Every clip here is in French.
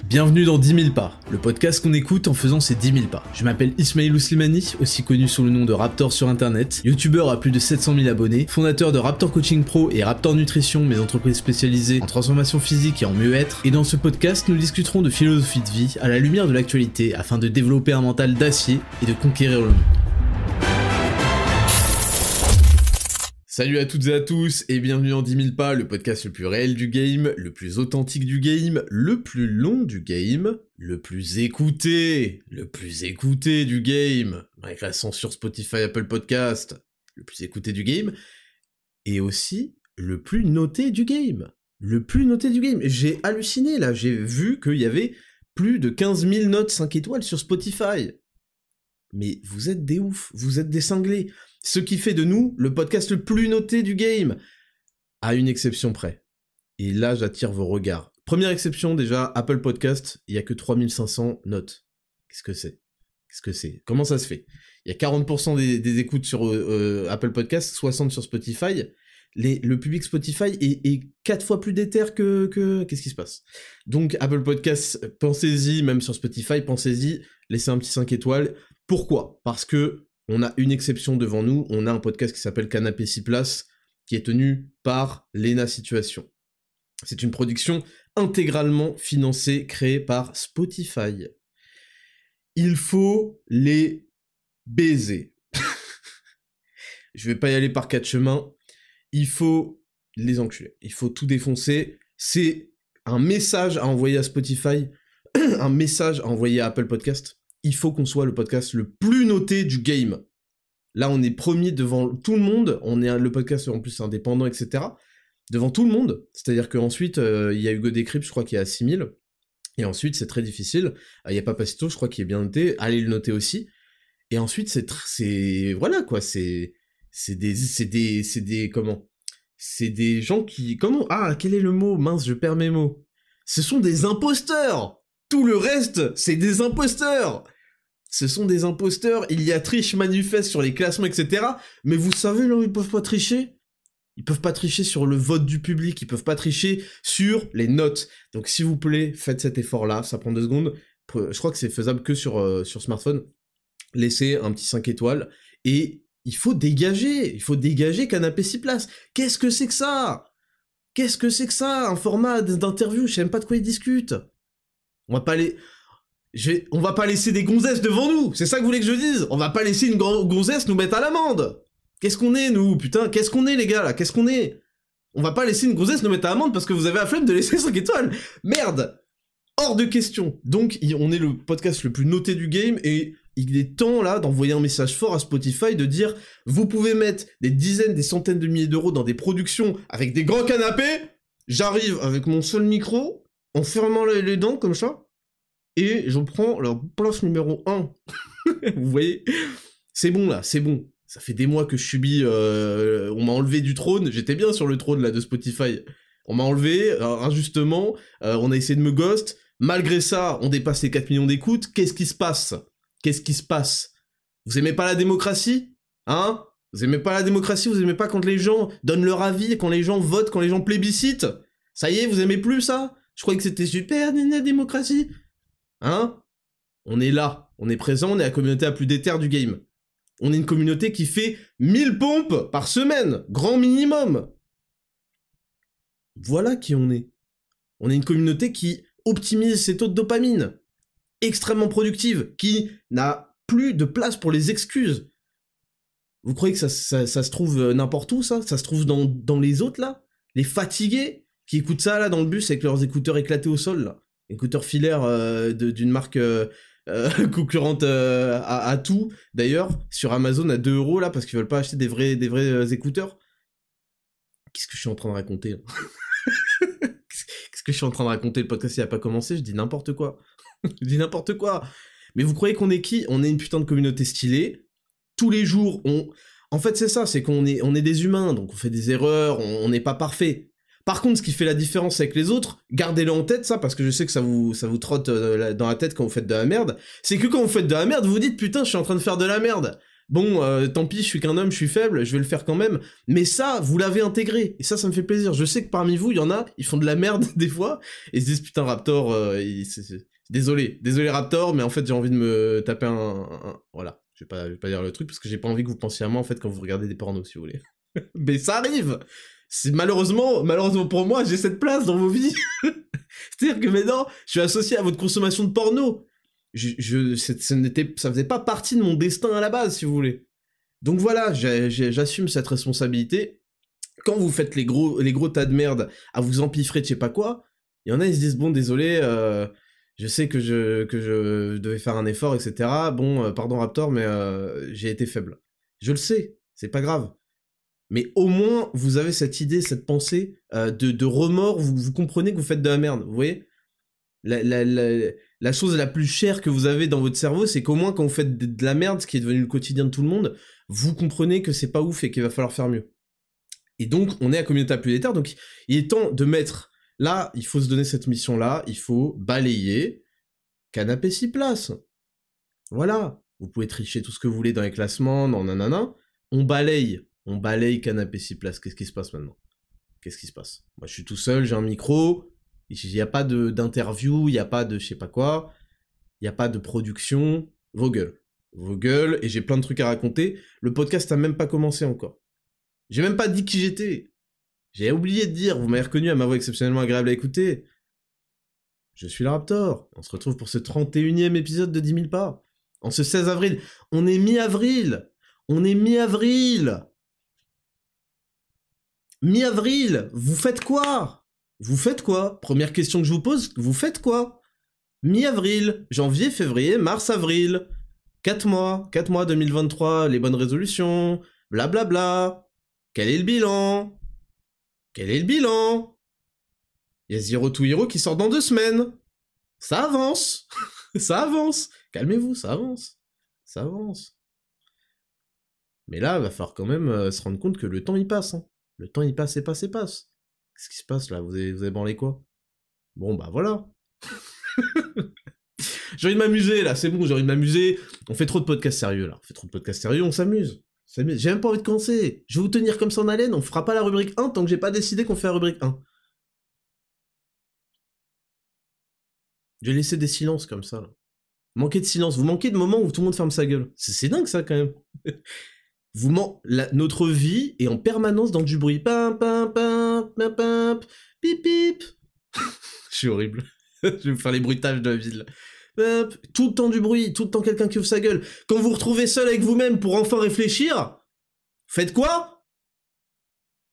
Bienvenue dans 10 000 pas, le podcast qu'on écoute en faisant ses 10 000 pas. Je m'appelle Ismail Ouslimani, aussi connu sous le nom de Raptor sur internet, youtubeur à plus de 700 000 abonnés, fondateur de Raptor Coaching Pro et Raptor Nutrition, mes entreprises spécialisées en transformation physique et en mieux-être. Et dans ce podcast, nous discuterons de philosophie de vie à la lumière de l'actualité afin de développer un mental d'acier et de conquérir le monde. Salut à toutes et à tous et bienvenue dans 10 000 pas, le podcast le plus réel du game, le plus authentique du game, le plus long du game, le plus écouté du game, avec la censure Spotify, Apple Podcast, le plus écouté du game, et aussi le plus noté du game. J'ai halluciné là, j'ai vu qu'il y avait plus de 15 000 notes 5 étoiles sur Spotify. Mais vous êtes des oufs, vous êtes des cinglés. Ce qui fait de nous le podcast le plus noté du game, à une exception près. Et là, j'attire vos regards. Première exception, déjà, Apple Podcast, il n'y a que 3500 notes. Qu'est-ce que c'est? Comment ça se fait? Il y a 40% des écoutes sur Apple Podcast, 60% sur Spotify. Le public Spotify est 4 fois plus déter que... Qu'est-ce qui se passe? Donc, Apple Podcast, pensez-y, même sur Spotify, pensez-y, laissez un petit 5 étoiles. Pourquoi? Parce que on a une exception devant nous, on a un podcast qui s'appelle Canapé 6 places, qui est tenu par Lena Situation. C'est une production intégralement financée, créée par Spotify. Il faut les baiser. Je vais pas y aller par 4 chemins, il faut les enculer, il faut tout défoncer. C'est un message à envoyer à Spotify, un message à envoyer à Apple Podcast. Il faut qu'on soit le podcast le plus noté du game. Là, on est premier devant tout le monde, on est le podcast en plus indépendant, etc. Devant tout le monde, c'est-à-dire qu'ensuite, il y a Hugo Décrypte, je crois qu'il est à 6000, et ensuite, c'est très difficile. Il y a Papacito, je crois qu'il est bien noté, allez le noter aussi. Et ensuite, voilà, quoi, c'est des gens qui, quel est le mot? Mince, je perds mes mots. Ce sont des imposteurs! Tout le reste, c'est des imposteurs! Ce sont des imposteurs, il y a triche manifeste sur les classements, etc. Mais vous savez là où ils peuvent pas tricher? Ils peuvent pas tricher sur le vote du public, ils peuvent pas tricher sur les notes. Donc s'il vous plaît, faites cet effort-là, ça prend 2 secondes. Je crois que c'est faisable que sur smartphone. Laissez un petit 5 étoiles, et il faut dégager Canapé 6 places. Qu'est-ce que c'est que ça? Un format d'interview, je sais même pas de quoi ils discutent. On va pas laisser des gonzesses devant nous, c'est ça que vous voulez que je dise? On va pas laisser une gonzesse nous mettre à l'amende. Qu'est-ce qu'on est, nous, putain? Qu'est-ce qu'on est, les gars, là? Qu'est-ce qu'on est? On va pas laisser une gonzesse nous mettre à l'amende parce que vous avez la flemme de laisser 5 étoiles. Merde! Hors de question. Donc, on est le podcast le plus noté du game, et il est temps, là, d'envoyer un message fort à Spotify, de dire, vous pouvez mettre des dizaines, des centaines de milliers d'euros dans des productions avec des grands canapés, j'arrive avec mon seul micro, en fermant les dents, comme ça, et je prends leur place numéro 1. Vous voyez? C'est bon, là, c'est bon. Ça fait des mois que je subis... on m'a enlevé du trône. J'étais bien sur le trône, là, de Spotify. On m'a enlevé, injustement. On a essayé de me ghost. Malgré ça, on dépasse les 4 millions d'écoutes. Qu'est-ce qui se passe? Vous aimez pas la démocratie? Hein? Vous aimez pas la démocratie? Vous aimez pas quand les gens donnent leur avis, quand les gens votent, quand les gens plébiscitent? Ça y est, vous aimez plus ça? Je croyais que c'était super, la démocratie. Hein? On est là, on est présent, on est la communauté la plus déter du game. On est une communauté qui fait 1000 pompes par semaine, grand minimum. Voilà qui on est. On est une communauté qui optimise ses taux de dopamine, extrêmement productive, qui n'a plus de place pour les excuses. Vous croyez que ça se trouve n'importe où, ça? Ça se trouve dans les autres, là? Les fatigués qui écoutent ça, là, dans le bus, avec leurs écouteurs éclatés au sol, là. Écouteurs filaires d'une marque concurrente à tout, d'ailleurs, sur Amazon à 2 €, là, parce qu'ils veulent pas acheter des vrais écouteurs. Qu'est-ce que je suis en train de raconter, là? Qu'est-ce que je suis en train de raconter? Le podcast, il a pas commencé, je dis n'importe quoi. Mais vous croyez qu'on est qui? On est une putain de communauté stylée. Tous les jours, En fait, c'est ça, c'est qu'on est des humains, donc on fait des erreurs, on n'est pas parfait. Par contre, ce qui fait la différence avec les autres, gardez-le en tête, ça, parce que je sais que ça vous trotte dans la tête quand vous faites de la merde, c'est que quand vous faites de la merde, vous vous dites, putain, je suis en train de faire de la merde. Bon, tant pis, je suis qu'un homme, je suis faible, je vais le faire quand même. Mais ça, vous l'avez intégré. Et ça me fait plaisir. Je sais que parmi vous, il y en a, ils font de la merde des fois, et ils se disent, putain, Raptor, désolé Raptor, mais en fait, j'ai envie de me taper Voilà. Je vais pas dire le truc, parce que j'ai pas envie que vous pensiez à moi, en fait, quand vous regardez des pornos, si vous voulez. Mais ça arrive! C'est malheureusement pour moi, j'ai cette place dans vos vies. C'est-à-dire que maintenant, je suis associé à votre consommation de porno. Ça faisait pas partie de mon destin à la base, si vous voulez. Donc voilà, j'assume cette responsabilité. Quand vous faites les gros tas de merde à vous empiffrer de je sais pas quoi, il y en a, ils se disent, bon, désolé, je sais que je devais faire un effort, etc. Bon, pardon Raptor, mais j'ai été faible. Je le sais, c'est pas grave. Mais au moins, vous avez cette idée, cette pensée de remords, vous comprenez que vous faites de la merde, vous voyez la chose la plus chère que vous avez dans votre cerveau, c'est qu'au moins quand vous faites de la merde, ce qui est devenu le quotidien de tout le monde, vous comprenez que c'est pas ouf et qu'il va falloir faire mieux. Et donc, on est à Communauté Planétaire, donc il est temps de mettre... Là, il faut se donner cette mission-là, il faut balayer canapé 6 places. Voilà. Vous pouvez tricher tout ce que vous voulez dans les classements, non nanana. On balaye canapé 6 places. Qu'est-ce qui se passe maintenant? Qu'est-ce qui se passe? Moi, je suis tout seul, j'ai un micro, il n'y a pas d'interview, il n'y a pas de je sais pas quoi, il n'y a pas de production. Vos gueules, et j'ai plein de trucs à raconter. Le podcast a même pas commencé encore. J'ai même pas dit qui j'étais. J'ai oublié de dire, vous m'avez reconnu à ma voix exceptionnellement agréable à écouter. Je suis le Raptor. On se retrouve pour ce 31e épisode de 10 000 pas. En ce 16 avril. On est mi-avril. Mi-avril. Vous faites quoi? Première question que je vous pose, vous faites quoi? Mi-avril, janvier, février, mars, avril. 4 mois 2023, les bonnes résolutions, blablabla. Quel est le bilan? Il y a Zero to Hero qui sort dans 2 semaines. Ça avance. Ça avance. Calmez-vous, ça avance. Mais là, il va falloir quand même se rendre compte que le temps, il passe. Hein. Le temps, il passe et passe et passe. Qu'est-ce qui se passe, là? Vous avez branlé quoi? Bon, bah voilà. J'ai envie de m'amuser, là. C'est bon, j'ai envie de m'amuser. On fait trop de podcasts sérieux, là. On s'amuse. J'ai même pas envie de commencer. Je vais vous tenir comme ça en haleine. On fera pas la rubrique 1 tant que j'ai pas décidé qu'on fait la rubrique 1. J'ai laissé des silences comme ça, là. Manquez de silence. Vous manquez de moments où tout le monde ferme sa gueule. C'est dingue, ça, quand même. Notre vie est en permanence dans du bruit. Pim, pim, pim, pim, pim, pip, pip. Je suis horrible. Je vais vous faire les bruitages de la ville. Tout le temps du bruit, tout le temps quelqu'un qui ouvre sa gueule. Quand vous vous retrouvez seul avec vous-même pour enfin réfléchir, faites quoi?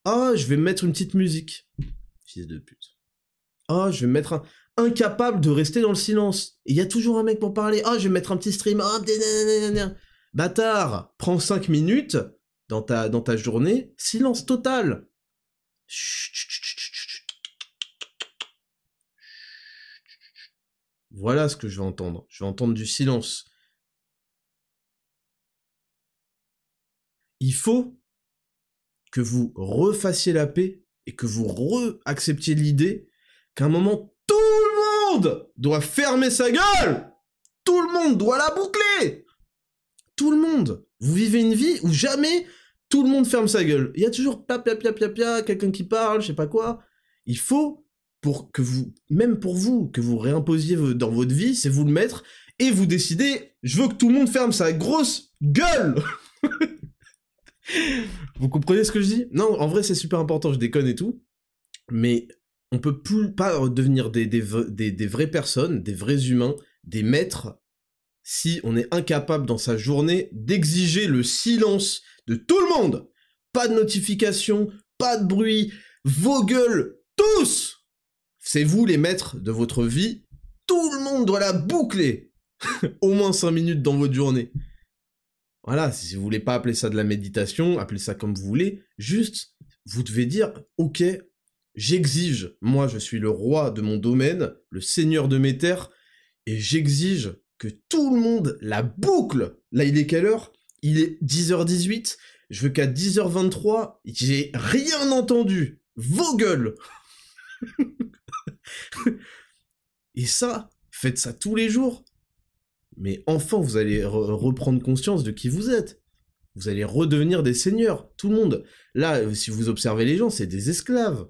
Ah, je vais me mettre une petite musique. Fils de pute. Ah, je vais me mettre incapable de rester dans le silence. Et il y a toujours un mec pour parler. Ah, je vais mettre un petit stream. Ah, bâtard, prends 5 minutes dans ta journée, silence total. Voilà ce que je vais entendre. Je vais entendre du silence. Il faut que vous refassiez la paix et que vous re-acceptiez l'idée qu'à un moment, tout le monde doit fermer sa gueule. Tout le monde doit la boucler. Tout le monde. Vous vivez une vie où jamais tout le monde ferme sa gueule. Il y a toujours quelqu'un qui parle, je sais pas quoi. Il faut, même pour vous, que vous réimposiez dans votre vie, c'est vous le mettre, et vous décidez, je veux que tout le monde ferme sa grosse gueule. Vous comprenez ce que je dis? Non, en vrai, c'est super important, je déconne et tout, mais on peut pas devenir des vraies personnes, des vrais humains, des maîtres, si on est incapable dans sa journée d'exiger le silence de tout le monde. Pas de notification, pas de bruit, vos gueules, tous! C'est vous les maîtres de votre vie, tout le monde doit la boucler. Au moins 5 minutes dans votre journée. Voilà, si vous voulez pas appeler ça de la méditation, appelez ça comme vous voulez, juste, vous devez dire, ok, j'exige, moi je suis le roi de mon domaine, le seigneur de mes terres, et j'exige que tout le monde la boucle. Là, il est quelle heure? Il est 10h18, je veux qu'à 10h23, j'ai rien entendu. Vos gueules. Et ça, faites ça tous les jours. Mais enfin, vous allez reprendre conscience de qui vous êtes. Vous allez redevenir des seigneurs, tout le monde. Là, si vous observez les gens, c'est des esclaves.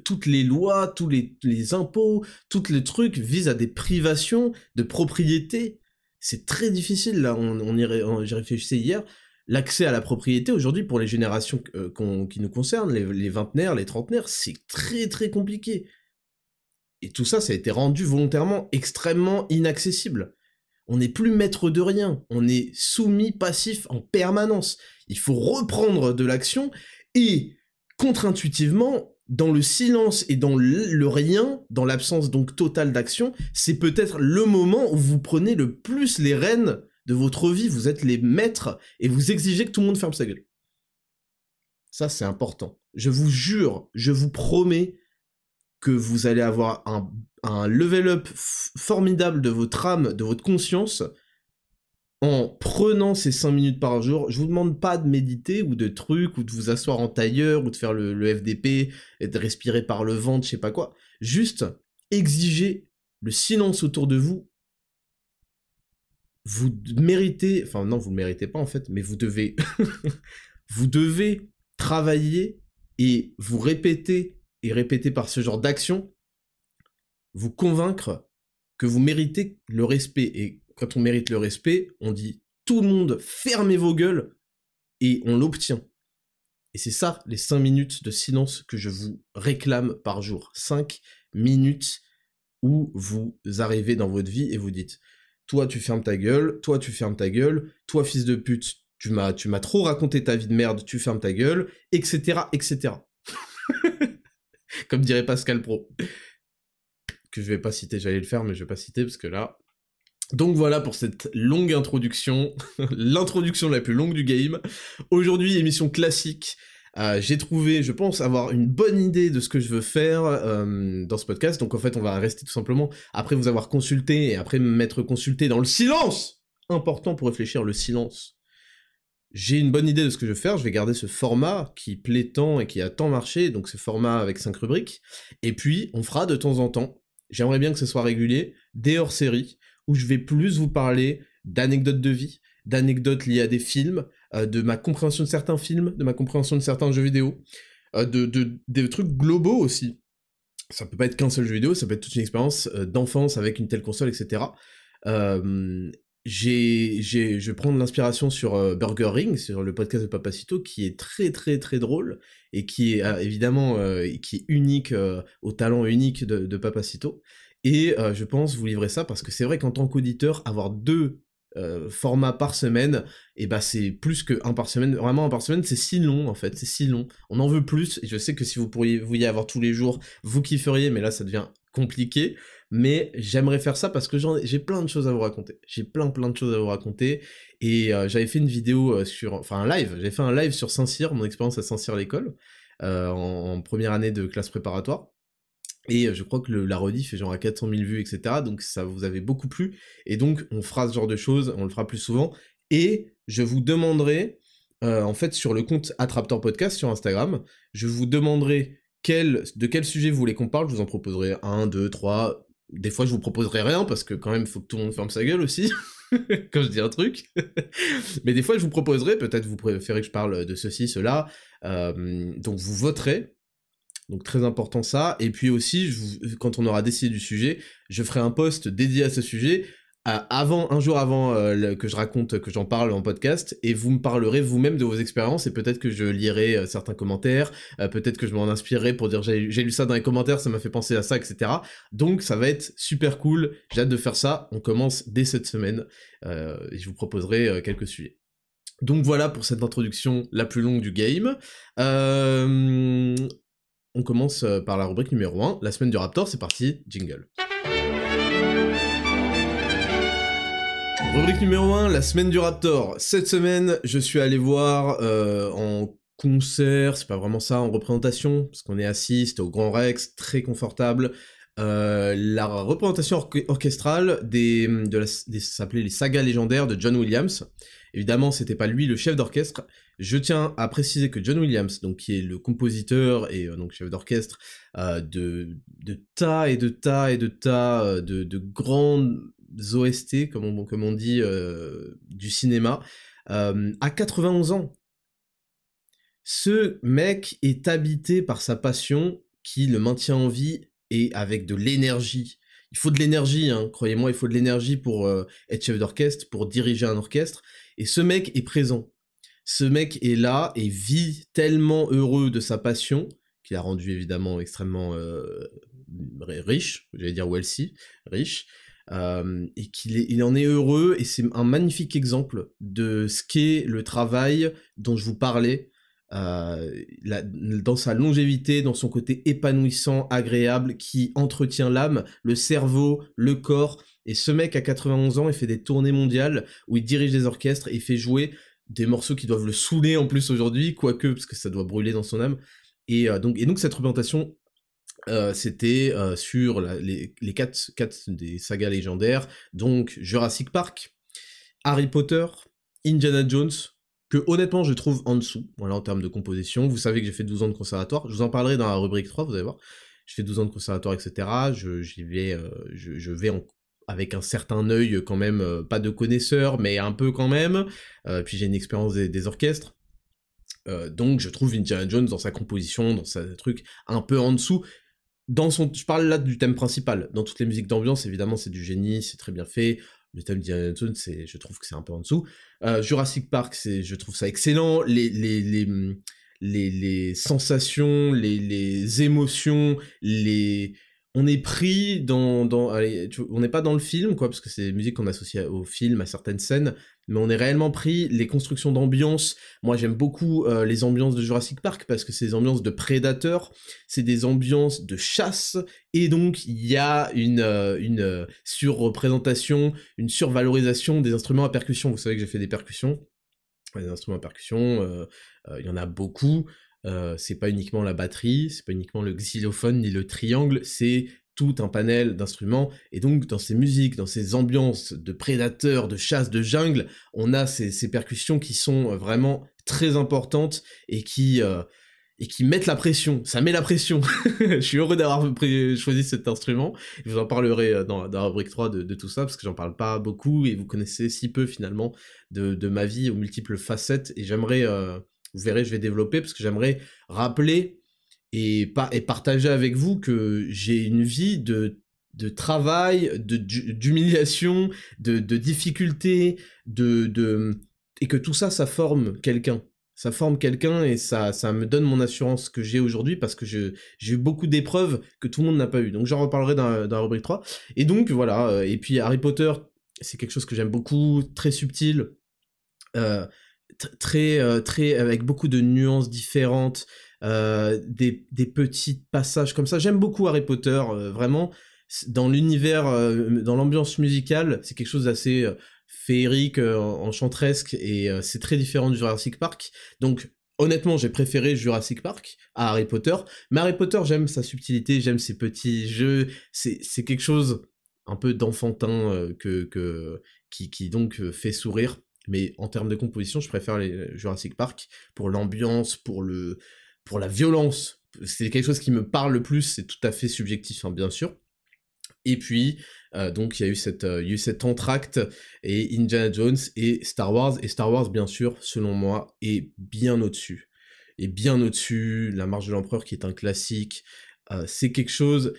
Toutes les lois, tous les impôts, tous les trucs visent à des privations de propriété. C'est très difficile, là, j'y réfléchissais hier. L'accès à la propriété, aujourd'hui, pour les générations qui nous concernent, les vingtenaires, les trentenaires, c'est très très compliqué. Et tout ça, ça a été rendu volontairement extrêmement inaccessible. On n'est plus maître de rien, on est soumis, passif en permanence. Il faut reprendre de l'action, et contre-intuitivement, dans le silence et dans le rien, dans l'absence donc totale d'action, c'est peut-être le moment où vous prenez le plus les rênes de votre vie, vous êtes les maîtres, et vous exigez que tout le monde ferme sa gueule. Ça, c'est important. Je vous jure, je vous promets que vous allez avoir un level up formidable de votre âme, de votre conscience, en prenant ces 5 minutes par jour. Je vous demande pas de méditer, ou de trucs, ou de vous asseoir en tailleur, ou de faire le FDP, et de respirer par le ventre, je sais pas quoi. Juste, exigez le silence autour de vous. Vous méritez, enfin non, vous le méritez pas en fait, mais vous devez, vous devez travailler et vous répéter, et répéter par ce genre d'action, vous convaincre que vous méritez le respect. Et quand on mérite le respect, on dit tout le monde fermez vos gueules, et on l'obtient. Et c'est ça, les 5 minutes de silence que je vous réclame par jour. 5 minutes où vous arrivez dans votre vie et vous dites toi tu fermes ta gueule, toi tu fermes ta gueule, toi fils de pute, tu m'as trop raconté ta vie de merde, tu fermes ta gueule, etc. etc. Comme dirait Pascal Pro. Que je vais pas citer, j'allais le faire, mais je vais pas citer parce que là... Donc voilà pour cette longue introduction, l'introduction la plus longue du game. Aujourd'hui, émission classique. J'ai trouvé, je pense, avoir une bonne idée de ce que je veux faire dans ce podcast. Donc en fait, on va rester tout simplement, après vous avoir consulté, et après m'être consulté dans le silence. Important pour réfléchir, le silence. J'ai une bonne idée de ce que je veux faire, je vais garder ce format qui plaît tant et qui a tant marché, donc ce format avec 5 rubriques, et puis on fera de temps en temps, j'aimerais bien que ce soit régulier, des hors-séries, où je vais plus vous parler d'anecdotes de vie, d'anecdotes liées à des films, de ma compréhension de certains films, de ma compréhension de certains jeux vidéo, des trucs globaux aussi. Ça peut pas être qu'un seul jeu vidéo, ça peut être toute une expérience d'enfance avec une telle console, etc. Je vais prendre l'inspiration sur Burger Ring, sur le podcast de Papacito, qui est très très très drôle, et qui est évidemment qui est unique, au talent unique de Papacito, et je pense vous livrer ça, parce que c'est vrai qu'en tant qu'auditeur, avoir 2 formats par semaine, et bah c'est plus que 1 par semaine, vraiment 1 par semaine, c'est si long en fait, c'est si long, on en veut plus, et je sais que si vous y avoir tous les jours, vous kifferiez, mais là ça devient compliqué, mais j'aimerais faire ça parce que j'ai plein de choses à vous raconter, j'ai plein de choses à vous raconter, et j'avais fait une vidéo enfin j'avais fait un live sur Saint-Cyr, mon expérience à Saint-Cyr l'école, en première année de classe préparatoire, et je crois que la rediff est genre à 400 000 vues, etc. Donc ça vous avait beaucoup plu. Et donc on fera ce genre de choses, on le fera plus souvent. Et je vous demanderai, en fait sur le compte Attraptor Podcast sur Instagram, je vous demanderai de quel sujet vous voulez qu'on parle, je vous en proposerai 1, 2, 3... Des fois je vous proposerai rien, parce que quand même il faut que tout le monde ferme sa gueule aussi, quand je dis un truc. Mais des fois je vous proposerai, peut-être vous préférez que je parle de ceci, cela, donc vous voterez. Donc très important ça, et puis aussi, quand on aura décidé du sujet, je ferai un post dédié à ce sujet, un jour avant que j'en parle en podcast, et vous me parlerez vous-même de vos expériences, et peut-être que je lirai certains commentaires, peut-être que je m'en inspirerai pour dire j'ai lu ça dans les commentaires, ça m'a fait penser à ça, etc. Donc ça va être super cool, j'ai hâte de faire ça, on commence dès cette semaine, et je vous proposerai quelques sujets. Donc voilà pour cette introduction la plus longue du game. On commence par la rubrique numéro 1, la semaine du Raptor, c'est parti, jingle. Rubrique numéro 1, la semaine du Raptor. Cette semaine, je suis allé voir en concert, c'est pas vraiment ça, en représentation, parce qu'on est assis, c'était au Grand Rex, très confortable, la représentation orchestrale ça s'appelait les sagas légendaires de John Williams. Évidemment, c'était pas lui le chef d'orchestre. Je tiens à préciser que John Williams, donc qui est le compositeur et donc chef d'orchestre de tas et de tas et de tas de grandes OST, comme on dit, du cinéma, à 91 ans. Ce mec est habité par sa passion qui le maintient en vie et avec de l'énergie. Il faut de l'énergie, hein, croyez-moi, il faut de l'énergie pour être chef d'orchestre, pour diriger un orchestre. Et ce mec est présent. Ce mec est là et vit tellement heureux de sa passion, qui l'a rendu évidemment extrêmement riche, j'allais dire wealthy, riche, et il en est heureux, et c'est un magnifique exemple de ce qu'est le travail dont je vous parlais, dans sa longévité, dans son côté épanouissant, agréable, qui entretient l'âme, le cerveau, le corps. Et ce mec à 91 ans, il fait des tournées mondiales où il dirige des orchestres et il fait jouer des morceaux qui doivent le saouler en plus aujourd'hui, quoique, parce que ça doit brûler dans son âme. Et donc cette représentation, c'était sur les quatre des sagas légendaires, donc Jurassic Park, Harry Potter, Indiana Jones, que honnêtement je trouve en dessous, voilà, en termes de composition. Vous savez que j'ai fait 12 ans de conservatoire, je vous en parlerai dans la rubrique 3, vous allez voir. J'ai fait 12 ans de conservatoire, etc. Je vais avec un certain œil quand même, pas de connaisseur, mais un peu quand même. Puis j'ai une expérience des orchestres. Donc je trouve Indiana Jones dans sa composition, dans sa truc, un peu en dessous. Je parle là du thème principal. Dans toutes les musiques d'ambiance, évidemment, c'est du génie, c'est très bien fait. Le thème d'Indiana Jones, je trouve que c'est un peu en dessous. Jurassic Park, je trouve ça excellent. Les sensations, les émotions, on est pris allez, on n'est pas dans le film, quoi, parce que c'est des musiques qu'on associe au film, à certaines scènes, mais on est réellement pris. Les constructions d'ambiance, moi j'aime beaucoup les ambiances de Jurassic Park, parce que c'est des ambiances de prédateurs, c'est des ambiances de chasse, et donc il y a une surreprésentation, une survalorisation des instruments à percussion. Vous savez que j'ai fait des percussions, des instruments à percussion, il y en a beaucoup. C'est pas uniquement la batterie, c'est pas uniquement le xylophone ni le triangle, c'est tout un panel d'instruments, et donc dans ces musiques, dans ces ambiances de prédateurs, de chasse, de jungle, on a ces percussions qui sont vraiment très importantes et qui mettent la pression, ça met la pression. Je suis heureux d'avoir choisi cet instrument, je vous en parlerai dans la rubrique 3 de tout ça, parce que j'en parle pas beaucoup, et vous connaissez si peu finalement de ma vie aux multiples facettes, et j'aimerais... vous verrez, je vais développer, parce que j'aimerais rappeler et partager avec vous que j'ai une vie de travail, d'humiliation, de difficultés, et que tout ça, ça forme quelqu'un. Ça forme quelqu'un, et ça me donne mon assurance que j'ai aujourd'hui, parce que j'ai eu beaucoup d'épreuves que tout le monde n'a pas eu. Donc j'en reparlerai dans la rubrique 3. Et donc voilà, et puis Harry Potter, c'est quelque chose que j'aime beaucoup, très subtil, très avec beaucoup de nuances différentes, des petits passages comme ça. J'aime beaucoup Harry Potter, vraiment. Dans l'univers, dans l'ambiance musicale, c'est quelque chose d'assez féerique, enchanteresque, et c'est très différent du Jurassic Park. Donc honnêtement, j'ai préféré Jurassic Park à Harry Potter, mais Harry Potter, j'aime sa subtilité, j'aime ses petits jeux, c'est quelque chose un peu d'enfantin, qui donc fait sourire. Mais en termes de composition, je préfère les Jurassic Park pour l'ambiance, pour la violence. C'est quelque chose qui me parle le plus, c'est tout à fait subjectif, hein, bien sûr. Et puis, donc il y a eu cet entracte, et Indiana Jones et Star Wars, bien sûr, selon moi, est bien au-dessus. Et bien au-dessus, La Marche de l'Empereur, qui est un classique, c'est quelque chose...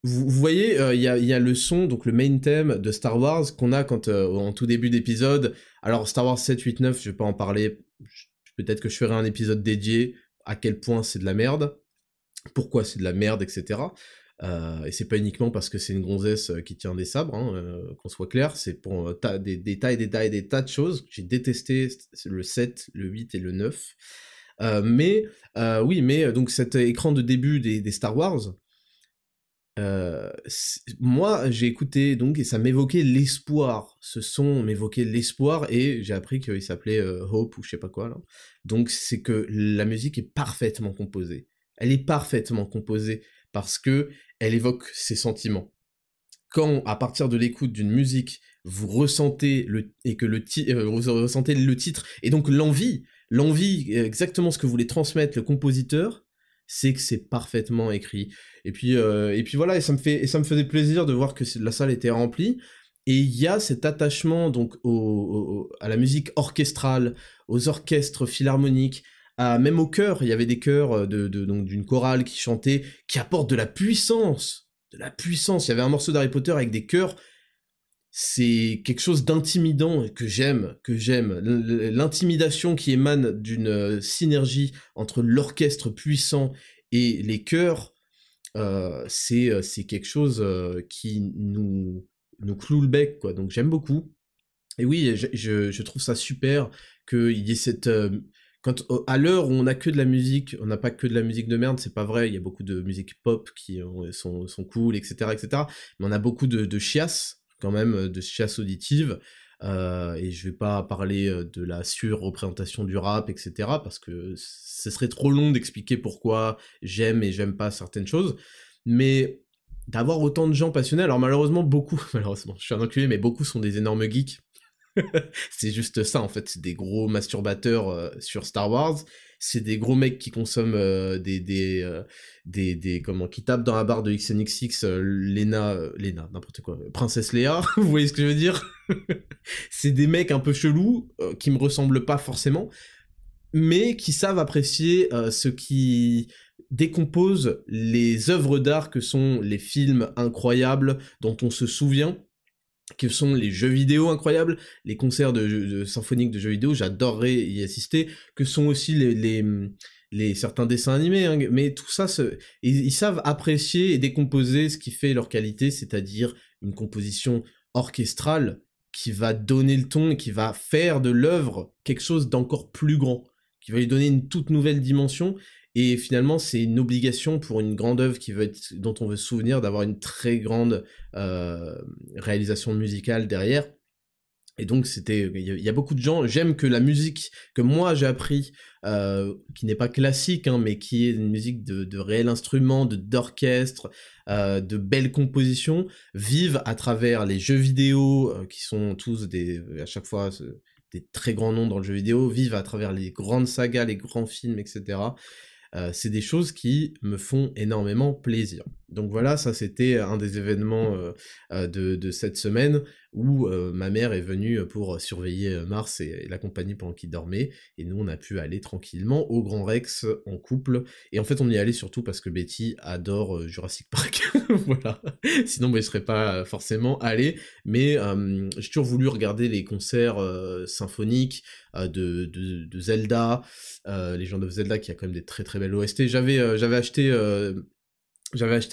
Vous voyez, il y a le son, donc le main theme de Star Wars qu'on a quand en tout début d'épisode. Alors Star Wars 7, 8, 9, je vais pas en parler. Peut-être que je ferai un épisode dédié à quel point c'est de la merde, pourquoi c'est de la merde, etc. Et c'est pas uniquement parce que c'est une gonzesse qui tient des sabres, hein, qu'on soit clair, c'est pour des tas et des tas de choses. J'ai détesté le 7, le 8 et le 9. Oui, mais donc cet écran de début des Star Wars, moi j'ai écouté donc, et ça m'évoquait l'espoir, ce son m'évoquait l'espoir, et j'ai appris qu'il s'appelait Hope ou je sais pas quoi là. Donc c'est que la musique est parfaitement composée, elle est parfaitement composée parce que elle évoque ses sentiments. Quand à partir de l'écoute d'une musique vous ressentez vous ressentez le titre et donc l'envie, exactement ce que voulait transmettre le compositeur, c'est que c'est parfaitement écrit. Et puis voilà, et ça me faisait plaisir de voir que la salle était remplie, Et il y a cet attachement donc à la musique orchestrale, aux orchestres philharmoniques, même au chœur. Il y avait des chœurs donc d'une chorale qui chantait, qui apportent de la puissance. De la puissance. Il y avait un morceau d'Harry Potter avec des chœurs. C'est quelque chose d'intimidant que j'aime, L'intimidation qui émane d'une synergie entre l'orchestre puissant et les chœurs, c'est quelque chose qui nous cloue le bec, quoi. Donc j'aime beaucoup. Et oui, je trouve ça super qu'il y ait cette... à l'heure où on n'a que de la musique, on n'a pas que de la musique de merde, c'est pas vrai, il y a beaucoup de musique pop qui sont cool, etc., etc. Mais on a beaucoup de chiasse, quand même, de chiasse auditive, et je vais pas parler de la surreprésentation du rap, etc., parce que ce serait trop long d'expliquer pourquoi j'aime et j'aime pas certaines choses, mais d'avoir autant de gens passionnés, alors malheureusement, je suis un enculé, mais beaucoup sont des énormes geeks, c'est juste ça en fait, c'est des gros masturbateurs sur Star Wars, c'est des gros mecs qui consomment qui tapent dans la barre de XNXX Lena, n'importe quoi, Princesse Léa, vous voyez ce que je veux dire. C'est des mecs un peu chelous, qui me ressemblent pas forcément, mais qui savent apprécier ce qui décompose les œuvres d'art que sont les films incroyables dont on se souvient, que sont les jeux vidéo incroyables, les concerts de symphoniques de jeux vidéo, j'adorerais y assister, que sont aussi les certains dessins animés, hein, mais tout ça, ils savent apprécier et décomposer ce qui fait leur qualité, c'est-à-dire une composition orchestrale qui va donner le ton et qui va faire de l'œuvre quelque chose d'encore plus grand, qui va lui donner une toute nouvelle dimension. Et finalement, c'est une obligation pour une grande œuvre dont on veut se souvenir, d'avoir une très grande réalisation musicale derrière. Et donc, il y a beaucoup de gens, j'aime que la musique que moi j'ai appris, qui n'est pas classique, hein, mais qui est une musique de réel instrument, d'orchestre, de belles compositions, vive à travers les jeux vidéo, qui sont tous à chaque fois, des très grands noms dans le jeu vidéo, vive à travers les grandes sagas, les grands films, etc. C'est des choses qui me font énormément plaisir. Donc voilà, ça c'était un des événements de cette semaine où ma mère est venue pour surveiller Mars et l'accompagner pendant qu'il dormait, et nous on a pu aller tranquillement au Grand Rex en couple, et en fait on y allait surtout parce que Betty adore Jurassic Park, voilà, sinon je serais pas forcément allé, mais j'ai toujours voulu regarder les concerts symphoniques de Zelda, Legend of Zelda qui a quand même des très très belles OST. J'avais acheté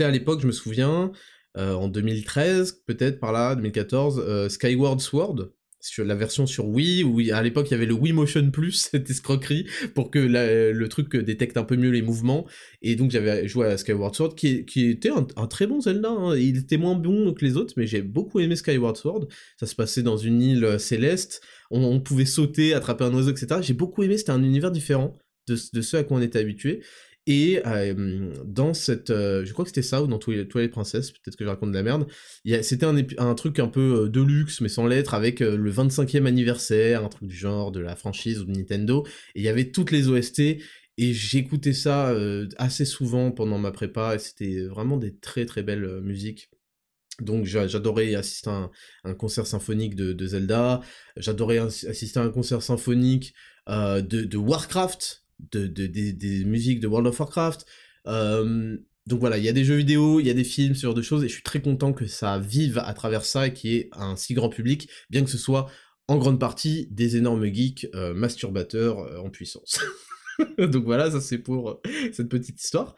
à l'époque, je me souviens, en 2013, peut-être par là, 2014, Skyward Sword, sur la version sur Wii, où à l'époque il y avait le Wii Motion Plus, cette escroquerie, pour que le truc détecte un peu mieux les mouvements, et donc j'avais joué à Skyward Sword, qui était un très bon Zelda, hein. Il était moins bon que les autres, mais j'ai beaucoup aimé Skyward Sword. Ça se passait dans une île céleste, on pouvait sauter, attraper un oiseau, etc. J'ai beaucoup aimé, c'était un univers différent de ce à quoi on était habitué. Et dans cette... je crois que c'était ça, ou dans Twilight Princess, peut-être que je raconte de la merde, c'était un truc un peu de luxe, mais sans l'être, avec le 25e anniversaire, un truc du genre, de la franchise ou de Nintendo, et il y avait toutes les OST, et j'écoutais ça assez souvent pendant ma prépa, et c'était vraiment des très très belles musiques. Donc j'adorais assister à un concert symphonique de Zelda, j'adorais assister à un concert symphonique de Warcraft, des musiques de World of Warcraft. Donc voilà, il y a des jeux vidéo, il y a des films, ce genre de choses, et je suis très content que ça vive à travers ça et qu'il y ait un si grand public, bien que ce soit en grande partie des énormes geeks masturbateurs en puissance. Donc voilà, ça c'est pour cette petite histoire.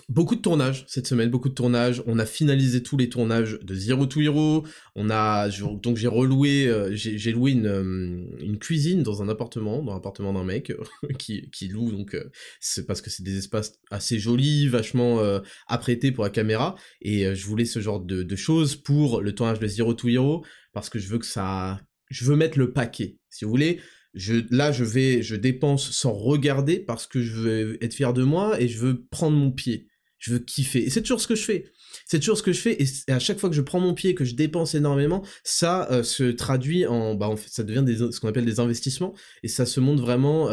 Beaucoup de tournages cette semaine, beaucoup de tournages. On a finalisé tous les tournages de Zero to Hero. Donc j'ai reloué, j'ai loué une cuisine dans l'appartement d'un mec qui loue. Donc c'est parce que c'est des espaces assez jolis, vachement apprêtés pour la caméra. Et je voulais ce genre de choses pour le tournage de Zero to Hero parce que je veux mettre le paquet, si vous voulez. Je dépense sans regarder parce que je veux être fier de moi et je veux prendre mon pied. Je veux kiffer. Et c'est toujours ce que je fais. Et à chaque fois que je prends mon pied, que je dépense énormément, ça se traduit en fait, ça devient ce qu'on appelle des investissements, et ça se montre vraiment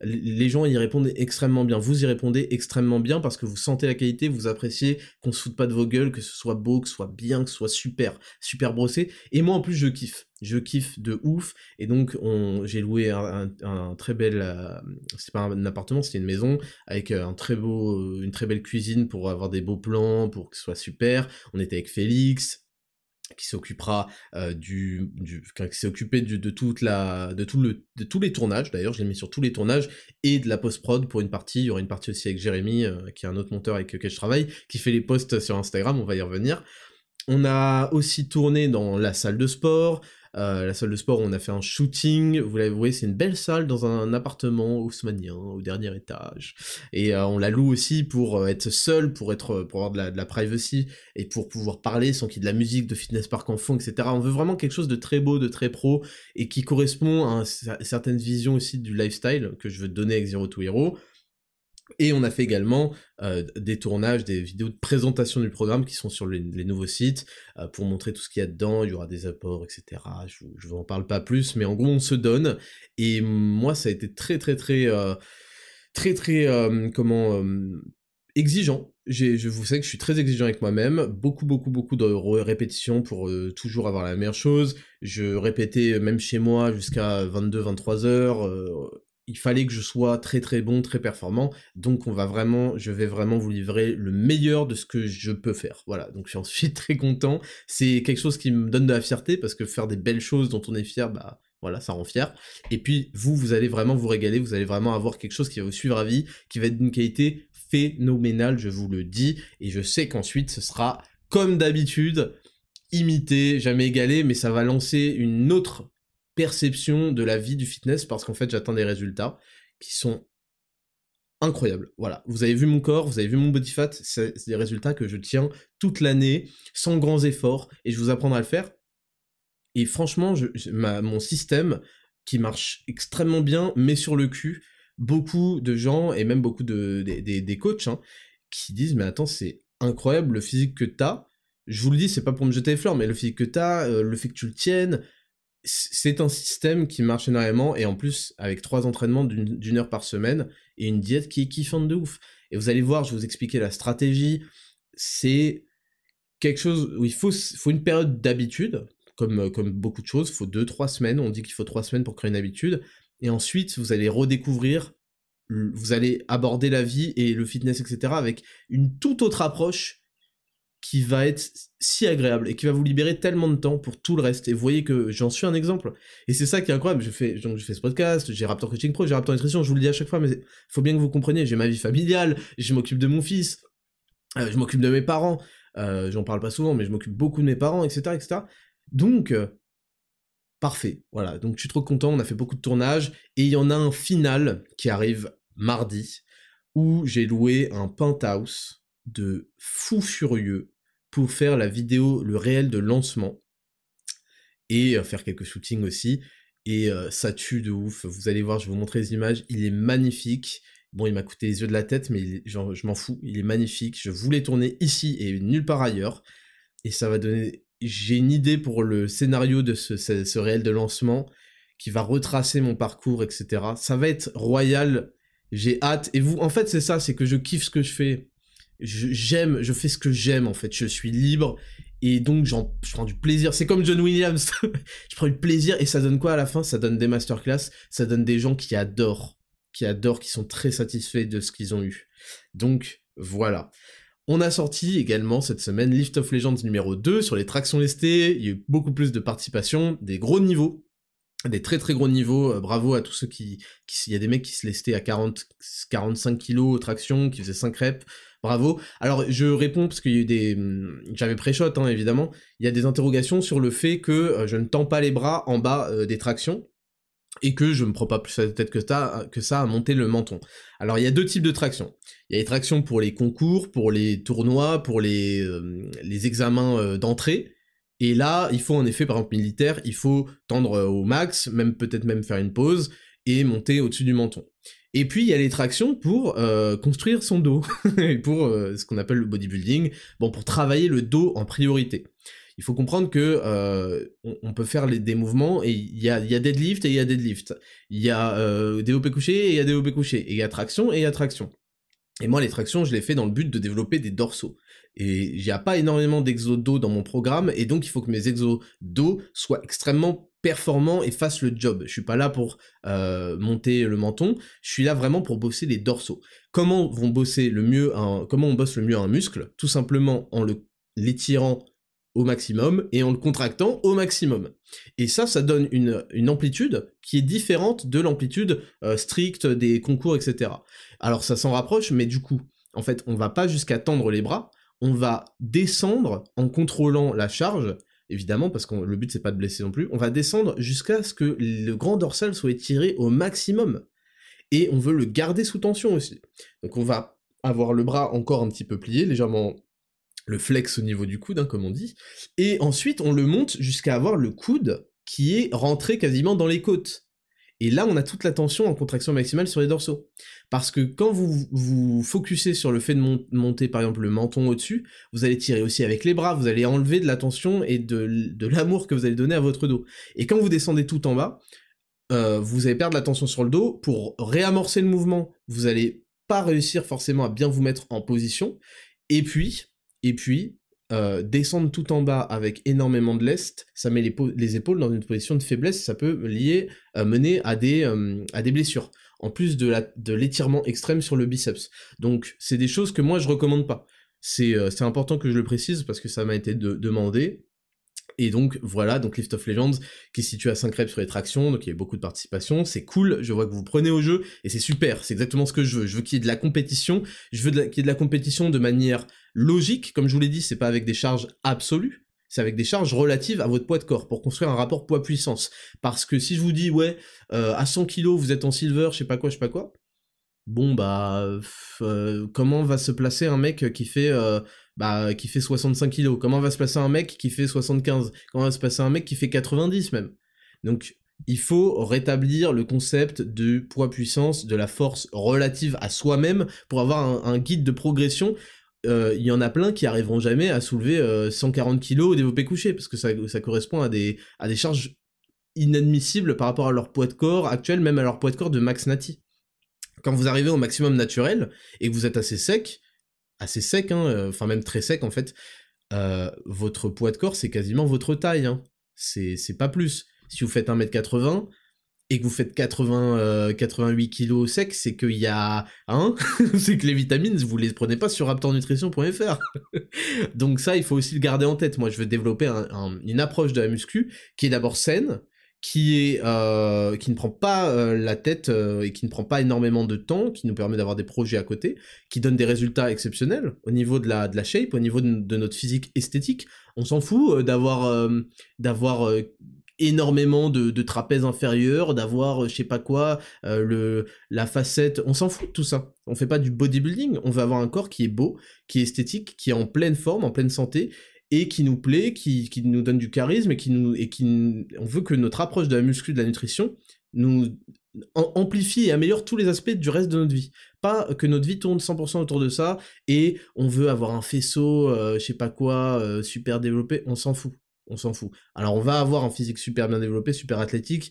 les gens y répondent extrêmement bien, vous y répondez extrêmement bien parce que vous sentez la qualité, vous appréciez qu'on se foute pas de vos gueules, que ce soit beau, que ce soit bien, que ce soit super, super brossé, et moi en plus je kiffe de ouf, et donc j'ai loué un très bel, c'est pas un appartement, c'était une maison, avec une très belle cuisine pour avoir des beaux plans, pour que ce soit super, on était avec Félix, qui s'occupera qui s'est occupé de tous les tournages, d'ailleurs je l'ai mis sur tous les tournages, et de la post-prod pour une partie, il y aura une partie aussi avec Jérémy, qui est un autre monteur avec lequel je travaille, qui fait les posts sur Instagram, on va y revenir. On a aussi tourné dans la salle de sport, où on a fait un shooting, vous l'avez vu, c'est une belle salle dans un appartement haussmannien, au dernier étage, et on la loue aussi pour être seul, pour avoir de la privacy, et pour pouvoir parler sans qu'il y ait de la musique, de fitness park en fond, etc. On veut vraiment quelque chose de très beau, de très pro, et qui correspond à certaines visions aussi du lifestyle que je veux donner avec Zero to Hero. Et on a fait également des tournages, des vidéos de présentation du programme qui sont sur les nouveaux sites, pour montrer tout ce qu'il y a dedans, il y aura des apports, etc. Je vous en parle pas plus, mais en gros on se donne, et moi ça a été très exigeant. Je vous sais que je suis très exigeant avec moi-même, beaucoup de répétitions pour toujours avoir la meilleure chose, je répétais même chez moi jusqu'à 22-23 heures, il fallait que je sois très bon, très performant, donc je vais vraiment vous livrer le meilleur de ce que je peux faire, voilà, donc j'en suis très content, c'est quelque chose qui me donne de la fierté, parce que faire des belles choses dont on est fier, bah voilà, ça rend fier, et puis vous allez vraiment vous régaler, vous allez vraiment avoir quelque chose qui va vous suivre à vie, qui va être d'une qualité phénoménale, je vous le dis, et je sais qu'ensuite ce sera, comme d'habitude, imité, jamais égalé, mais ça va lancer une autre perception de la vie du fitness, parce qu'en fait j'atteins des résultats qui sont incroyables. Voilà, vous avez vu mon corps, vous avez vu mon body fat, c'est des résultats que je tiens toute l'année, sans grands efforts, et je vous apprendrai à le faire. Et franchement, mon système, qui marche extrêmement bien, met sur le cul beaucoup de gens, et même beaucoup des coachs, hein, qui disent « Mais attends, c'est incroyable le physique que t'as », je vous le dis, c'est pas pour me jeter les fleurs, mais le physique que t'as, le fait que tu le tiennes, c'est un système qui marche énormément, et en plus, avec 3 entraînements d'une heure par semaine, et une diète qui est kiffante de ouf. Et vous allez voir, je vais vous expliquer la stratégie, c'est quelque chose où il faut une période d'habitude, comme beaucoup de choses, il faut 2-3 semaines, on dit qu'il faut 3 semaines pour créer une habitude, et ensuite, vous allez redécouvrir, vous allez aborder la vie et le fitness, etc., avec une toute autre approche, qui va être si agréable, et qui va vous libérer tellement de temps pour tout le reste, et vous voyez que j'en suis un exemple, et c'est ça qui est incroyable, je fais ce podcast, j'ai Raptor Coaching Pro, j'ai Raptor Nutrition, je vous le dis à chaque fois, mais il faut bien que vous compreniez, j'ai ma vie familiale, je m'occupe de mon fils, je m'occupe de mes parents, j'en parle pas souvent, mais je m'occupe beaucoup de mes parents, etc., donc, parfait, voilà, donc je suis trop content, on a fait beaucoup de tournages, et il y en a un final qui arrive mardi, où j'ai loué un penthouse de fou furieux pour faire la vidéo, le réel de lancement, et faire quelques shootings aussi, et ça tue de ouf, vous allez voir, je vais vous montrer les images, il est magnifique, bon il m'a coûté les yeux de la tête, mais je m'en fous, il est magnifique, je voulais tourner ici et nulle part ailleurs, et ça va donner, j'ai une idée pour le scénario de ce réel de lancement, qui va retracer mon parcours, etc., ça va être royal, j'ai hâte, et vous, en fait c'est ça, c'est que je kiffe ce que je fais, je fais ce que j'aime en fait, je suis libre, et donc je prends du plaisir, c'est comme John Williams, je prends du plaisir, et ça donne quoi à la fin? Ça donne des masterclass, ça donne des gens qui adorent, qui sont très satisfaits de ce qu'ils ont eu. Donc voilà. On a sorti également cette semaine Lift of Legends numéro 2 sur les tractions lestées, il y a eu beaucoup plus de participation, des gros niveaux, des très gros niveaux, bravo à tous ceux il y a des mecs qui se lestaient à 45 kilos traction, qui faisaient 5 reps, bravo. Alors je réponds parce qu'il y a eu j'avais pré-shot hein, évidemment, il y a des interrogations sur le fait que je ne tends pas les bras en bas des tractions, et que je me prends pas plus à la tête que ça à monter le menton. Alors il y a 2 types de tractions. Il y a les tractions pour les concours, pour les tournois, pour les examens d'entrée, et là, il faut en effet, par exemple militaire, il faut tendre au max, peut-être même faire une pause, et monter au-dessus du menton. Et puis il y a les tractions pour construire son dos, pour ce qu'on appelle le bodybuilding, bon, pour travailler le dos en priorité. Il faut comprendre que on peut faire des mouvements, et il y a deadlift et il y a deadlift. Il y a développé couché et il y a développé couché. Et il y a traction et il y a traction. Et moi, les tractions, je les fais dans le but de développer des dorsaux. Et il n'y a pas énormément d'exos dos dans mon programme, et donc il faut que mes exos dos soient extrêmement performants et fassent le job. Je suis pas là pour monter le menton, je suis là vraiment pour bosser les dorsaux. Comment on bosse le mieux un muscle? Tout simplement en l'étirant au maximum et en le contractant au maximum. Et ça donne une amplitude qui est différente de l'amplitude stricte des concours, etc. Alors ça s'en rapproche, mais du coup, en fait, on va pas jusqu'à tendre les bras, on va descendre en contrôlant la charge, évidemment, parce que le but c'est pas de blesser non plus, on va descendre jusqu'à ce que le grand dorsal soit étiré au maximum. Et on veut le garder sous tension aussi. Donc on va avoir le bras encore un petit peu plié, légèrement le flex au niveau du coude, hein, comme on dit, et ensuite on le monte jusqu'à avoir le coude qui est rentré quasiment dans les côtes. Et là, on a toute la tension en contraction maximale sur les dorsaux. Parce que quand vous vous focussez sur le fait de monter, par exemple, le menton au-dessus, vous allez tirer aussi avec les bras, vous allez enlever de la tension et de l'amour que vous allez donner à votre dos. Et quand vous descendez tout en bas, vous allez perdre la tension sur le dos. Pour réamorcer le mouvement, vous allez pas réussir forcément à bien vous mettre en position. Et puis, descendre tout en bas avec énormément de lest, ça met les épaules dans une position de faiblesse, ça peut mener à des blessures, en plus de l'étirement extrême sur le biceps. Donc c'est des choses que moi je recommande pas. C'est important que je le précise parce que ça m'a été demandé. Et donc voilà, donc Lift of Legends qui est situé à 5 reps sur les tractions, donc il y a beaucoup de participation, c'est cool, je vois que vous prenez au jeu, et c'est super, c'est exactement ce que je veux qu'il y ait de la compétition, je veux qu'il y ait de la compétition de manière logique, comme je vous l'ai dit, c'est pas avec des charges absolues, c'est avec des charges relatives à votre poids de corps, pour construire un rapport poids-puissance. Parce que si je vous dis, ouais, à 100 kg vous êtes en silver, je sais pas quoi, bon bah, comment va se placer un mec qui fait 65 kilos? Comment va se placer un mec qui fait 75? Comment va se placer un mec qui fait 90 même? Donc, il faut rétablir le concept de poids-puissance, de la force relative à soi-même, pour avoir un guide de progression. Il y en a plein qui arriveront jamais à soulever 140 kilos au développé couché, parce que ça correspond à des charges inadmissibles par rapport à leur poids de corps actuel, même à leur poids de corps de Max Nati. Quand vous arrivez au maximum naturel, et que vous êtes assez sec, hein, enfin même très sec en fait, votre poids de corps c'est quasiment votre taille, hein. C'est pas plus. Si vous faites 1m80, et que vous faites 88 kg sec, c'est qu'il y a... Hein c'est que les vitamines, vous les prenez pas sur raptornutrition.fr. Donc ça, il faut aussi le garder en tête. Moi, je veux développer une approche de la muscu qui est d'abord saine, qui ne prend pas la tête et qui ne prend pas énormément de temps, qui nous permet d'avoir des projets à côté, qui donne des résultats exceptionnels au niveau de la shape, au niveau de notre physique esthétique. On s'en fout d'avoir énormément de trapèzes inférieurs, d'avoir je sais pas quoi, la facette, on s'en fout de tout ça. On fait pas du bodybuilding, on veut avoir un corps qui est beau, qui est esthétique, qui est en pleine forme, en pleine santé, et qui nous plaît, qui nous donne du charisme, on veut que notre approche de la muscu, de la nutrition, nous amplifie et améliore tous les aspects du reste de notre vie. Pas que notre vie tourne 100% autour de ça, et on veut avoir un faisceau, je sais pas quoi, super développé, on s'en fout. On s'en fout. Alors on va avoir un physique super bien développé, super athlétique,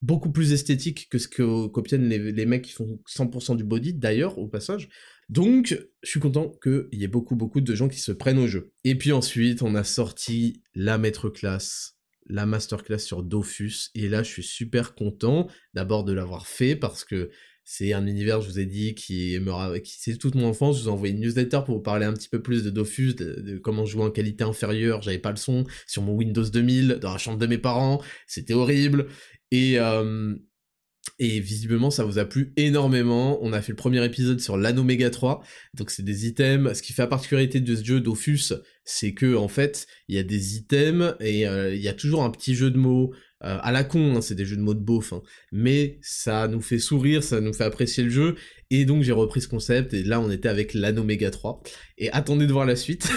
beaucoup plus esthétique que ce qu'obtiennent les mecs qui font 100% du body, d'ailleurs, au passage. Donc, je suis content qu'il y ait beaucoup de gens qui se prennent au jeu. Et puis ensuite, on a sorti la maître-class, la masterclass sur Dofus, et là, je suis super content, d'abord de l'avoir fait, parce que c'est un univers, je vous ai dit, qui c'est toute mon enfance. Je vous ai envoyé une newsletter pour vous parler un petit peu plus de Dofus, de comment jouer en qualité inférieure. J'avais pas le son sur mon Windows 2000, dans la chambre de mes parents. C'était horrible. Et visiblement, ça vous a plu énormément. On a fait le premier épisode sur l'Anoméga 3. Donc, c'est des items. Ce qui fait la particularité de ce jeu Dofus, c'est que, en fait, il y a des items et il y a toujours un petit jeu de mots à la con, hein, c'est des jeux de mots de beauf, hein, mais ça nous fait sourire, ça nous fait apprécier le jeu, et donc j'ai repris ce concept, et là on était avec l'Anoméga 3, et attendez de voir la suite.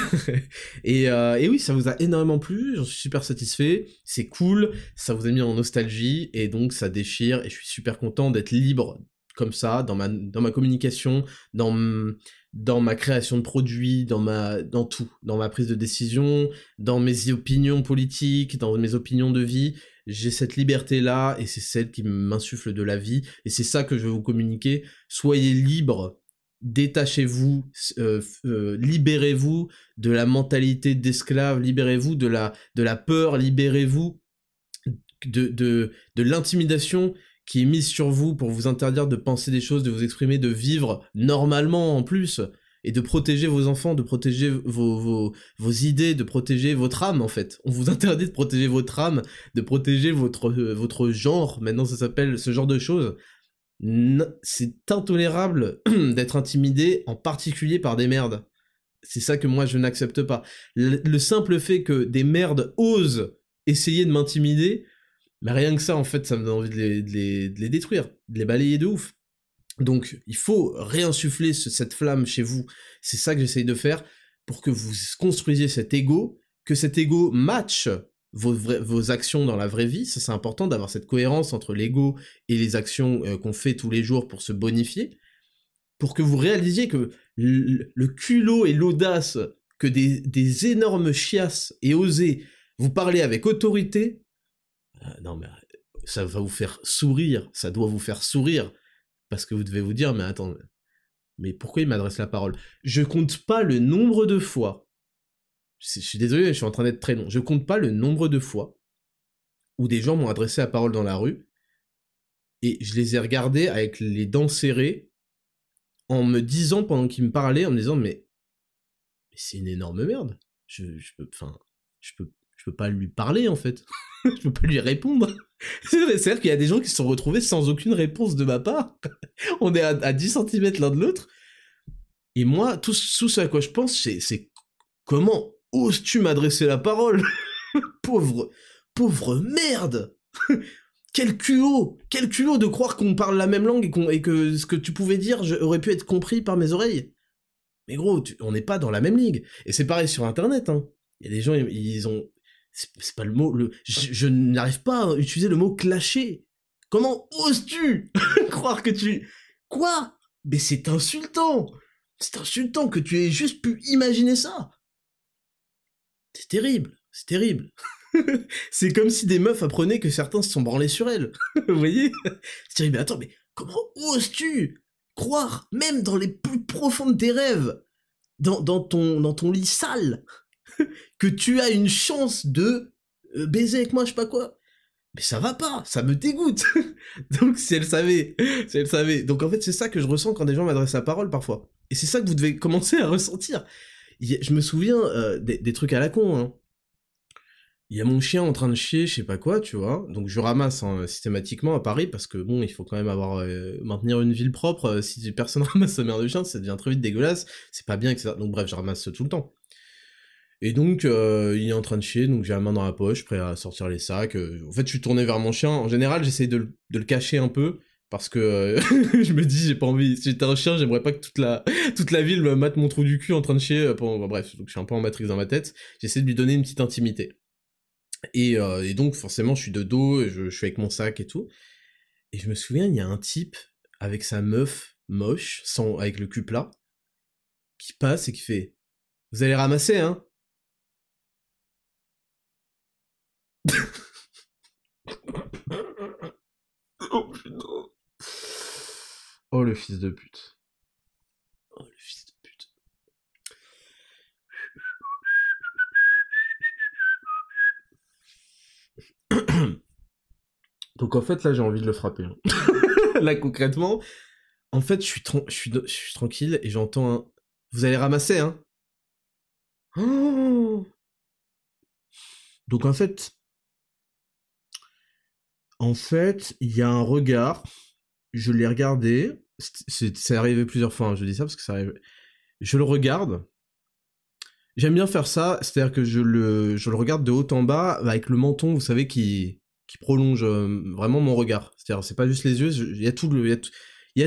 et oui, ça vous a énormément plu, j'en suis super satisfait, c'est cool, ça vous a mis en nostalgie, et donc ça déchire, et je suis super content d'être libre comme ça, dans ma communication, dans ma création de produits, dans tout, dans ma prise de décision, dans mes opinions politiques, dans mes opinions de vie. J'ai cette liberté-là, et c'est celle qui m'insuffle de la vie, et c'est ça que je veux vous communiquer. Soyez libres, détachez-vous, libérez-vous de la mentalité d'esclave, libérez-vous de la peur, libérez-vous de l'intimidation qui est mise sur vous pour vous interdire de penser des choses, de vous exprimer, de vivre normalement en plus, et de protéger vos enfants, de protéger vos idées, de protéger votre âme en fait. On vous interdit de protéger votre âme, de protéger votre genre, maintenant ça s'appelle ce genre de choses. C'est intolérable d'être intimidé, en particulier par des merdes. C'est ça que moi je n'accepte pas. Le simple fait que des merdes osent essayer de m'intimider, mais rien que ça, en fait, ça me donne envie de les détruire, de les balayer de ouf. Donc, il faut réinsuffler cette flamme chez vous. C'est ça que j'essaye de faire, pour que vous construisiez cet ego, que cet ego matche vos actions dans la vraie vie. Ça, c'est important d'avoir cette cohérence entre l'ego et les actions qu'on fait tous les jours pour se bonifier, pour que vous réalisiez que le culot et l'audace que des énormes chiasses aient osé vous parler avec autorité, non mais ça va vous faire sourire, ça doit vous faire sourire, parce que vous devez vous dire, mais attends, mais pourquoi il m'adresse la parole? Je compte pas le nombre de fois, je suis désolé, je suis en train d'être très long, je compte pas le nombre de fois où des gens m'ont adressé la parole dans la rue, et je les ai regardés avec les dents serrées, en me disant, pendant qu'ils me parlaient, en me disant, mais c'est une énorme merde, je peux pas lui parler, en fait. Je peux pas lui répondre. C'est-à-dire qu'il y a des gens qui se sont retrouvés sans aucune réponse de ma part. On est à 10 cm l'un de l'autre. Et moi, tout ce à quoi je pense, c'est comment oses-tu m'adresser la parole? Pauvre merde. Quel culot de croire qu'on parle la même langue et que ce que tu pouvais dire aurait pu être compris par mes oreilles. Mais gros, on n'est pas dans la même ligue. Et c'est pareil sur Internet, hein. Il y a des gens, ils ont... C'est pas le mot... Je n'arrive pas à utiliser le mot clasher. Comment oses-tu croire que tu... Quoi? Mais c'est insultant. C'est insultant que tu aies juste pu imaginer ça. C'est terrible. C'est terrible. C'est comme si des meufs apprenaient que certains se sont branlés sur elles. Vous voyez? C'est terrible. Mais attends, mais comment oses-tu croire, même dans les plus profonds de tes rêves, dans ton lit sale, que tu as une chance de baiser avec moi, je sais pas quoi. Mais ça va pas, ça me dégoûte. Donc si elle savait. Donc en fait, c'est ça que je ressens quand des gens m'adressent la parole parfois. Et c'est ça que vous devez commencer à ressentir. Je me souviens des trucs à la con, hein. Il y a mon chien en train de chier, je sais pas quoi, tu vois. Donc je ramasse systématiquement à Paris, parce que bon, il faut quand même maintenir une ville propre. Si personne ramasse sa mère de chien, ça devient très vite dégueulasse. C'est pas bien, etc. Donc bref, je ramasse tout le temps. Et donc, il est en train de chier, donc j'ai la main dans la poche, prêt à sortir les sacs. En fait, je suis tourné vers mon chien. En général, j'essaye de le cacher un peu, parce que je me dis, j'ai pas envie... Si j'étais un chien, j'aimerais pas que toute la ville me mate mon trou du cul en train de chier. Bref, donc je suis un peu en Matrix dans ma tête. J'essaie de lui donner une petite intimité. Et donc, forcément, je suis de dos, et je suis avec mon sac et tout. Et je me souviens, il y a un type, avec sa meuf moche, avec le cul plat, qui passe et qui fait « Vous allez ramasser, hein ?» Oh putain. Oh le fils de pute. Oh le fils de pute. Donc en fait là j'ai envie de le frapper. Hein. Là concrètement, en fait je suis tranquille et j'entends un « Vous allez ramasser, hein ?» Oh. Donc en fait, il y a un regard, je l'ai regardé, c'est arrivé plusieurs fois, hein, je dis ça parce que ça arrive. Je le regarde, j'aime bien faire ça, c'est-à-dire que je le regarde de haut en bas, avec le menton, vous savez, qui prolonge vraiment mon regard. C'est-à-dire, c'est pas juste les yeux, il y a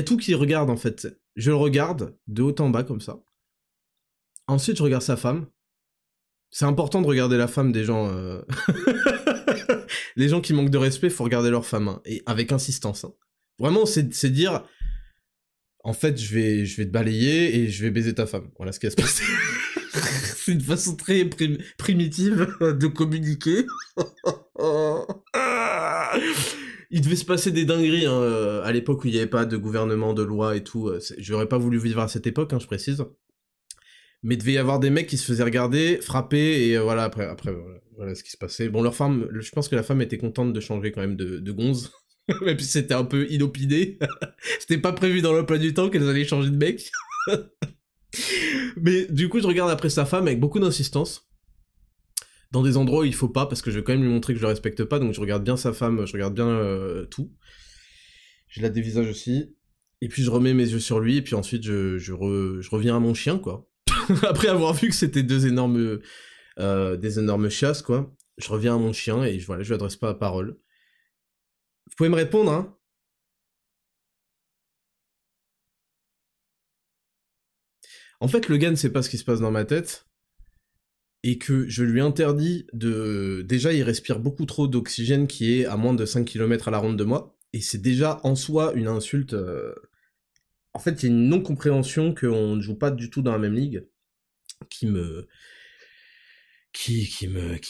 tout qui regarde, en fait. Je le regarde de haut en bas, comme ça. Ensuite, je regarde sa femme. C'est important de regarder la femme des gens... Les gens qui manquent de respect, faut regarder leur femme, hein, et avec insistance. Hein. Vraiment, c'est dire... en fait, je vais te balayer et je vais baiser ta femme. Voilà ce qui va se passer. C'est une façon très primitive de communiquer. Il devait se passer des dingueries hein, à l'époque où il n'y avait pas de gouvernement, de loi et tout. J'aurais pas voulu vivre à cette époque, hein, je précise. Mais il devait y avoir des mecs qui se faisaient regarder, frapper, et voilà, après voilà ce qui se passait. Bon, leur femme, je pense que la femme était contente de changer quand même de gonze. Même si c'était un peu inopiné. C'était pas prévu dans l'emploi du temps qu'elles allaient changer de mec. Mais du coup, je regarde après sa femme avec beaucoup d'insistance. Dans des endroits où il faut pas, parce que je vais quand même lui montrer que je le respecte pas, donc je regarde bien sa femme, je regarde bien tout. Je la dévisage aussi. Et puis je remets mes yeux sur lui, et puis ensuite je reviens à mon chien, quoi. Après avoir vu que c'était des énormes chasses, quoi. Je reviens à mon chien, et voilà, je lui adresse pas la parole. Vous pouvez me répondre, hein? En fait, le gars ne sait pas ce qui se passe dans ma tête, et que je lui interdis de... Déjà, il respire beaucoup trop d'oxygène qui est à moins de 5 km à la ronde de moi, et c'est déjà en soi une insulte... En fait, il y a une non-compréhension qu'on ne joue pas du tout dans la même ligue, qui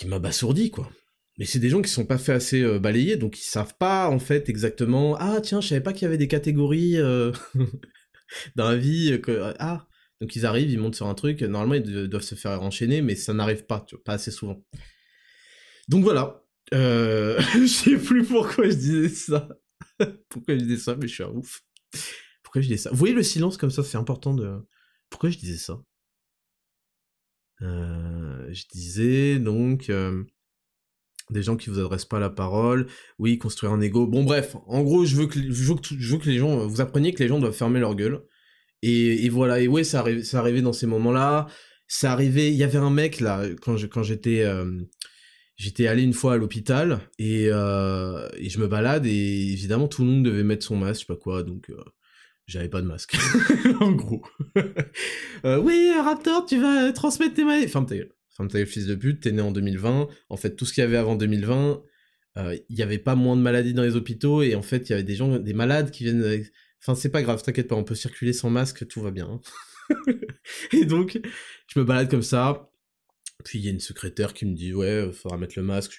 m'abasourdit, quoi. Mais c'est des gens qui sont pas fait assez balayer, donc ils savent pas, en fait, exactement... Ah, tiens, je savais pas qu'il y avait des catégories dans la vie, que... Ah. Donc ils arrivent, ils montent sur un truc, normalement ils doivent se faire enchaîner, mais ça n'arrive pas, tu vois, pas assez souvent. Donc voilà. Je sais plus pourquoi je disais ça. Pourquoi je disais ça, mais je suis un ouf. Pourquoi je disais ça? Vous voyez le silence comme ça, c'est important de... Pourquoi je disais ça? Je disais donc... des gens qui vous adressent pas la parole, oui, construire un ego. Bon bref, en gros, je veux que les gens... Vous appreniez que les gens doivent fermer leur gueule. Et voilà, et ouais, ça arrivait dans ces moments-là. Ça arrivait, il y avait un mec là, quand j'étais allé une fois à l'hôpital, et je me balade, et évidemment tout le monde devait mettre son masque, je sais pas quoi, donc j'avais pas de masque, en gros. Oui, Raptor, tu vas transmettre tes maladies. Ferme ta gueule, fils de pute, t'es né en 2020, en fait tout ce qu'il y avait avant 2020, il y avait pas moins de maladies dans les hôpitaux, et en fait il y avait des malades qui viennent... Enfin, c'est pas grave, t'inquiète pas, on peut circuler sans masque, tout va bien. Et donc, je me balade comme ça, puis il y a une secrétaire qui me dit, ouais, faudra mettre le masque,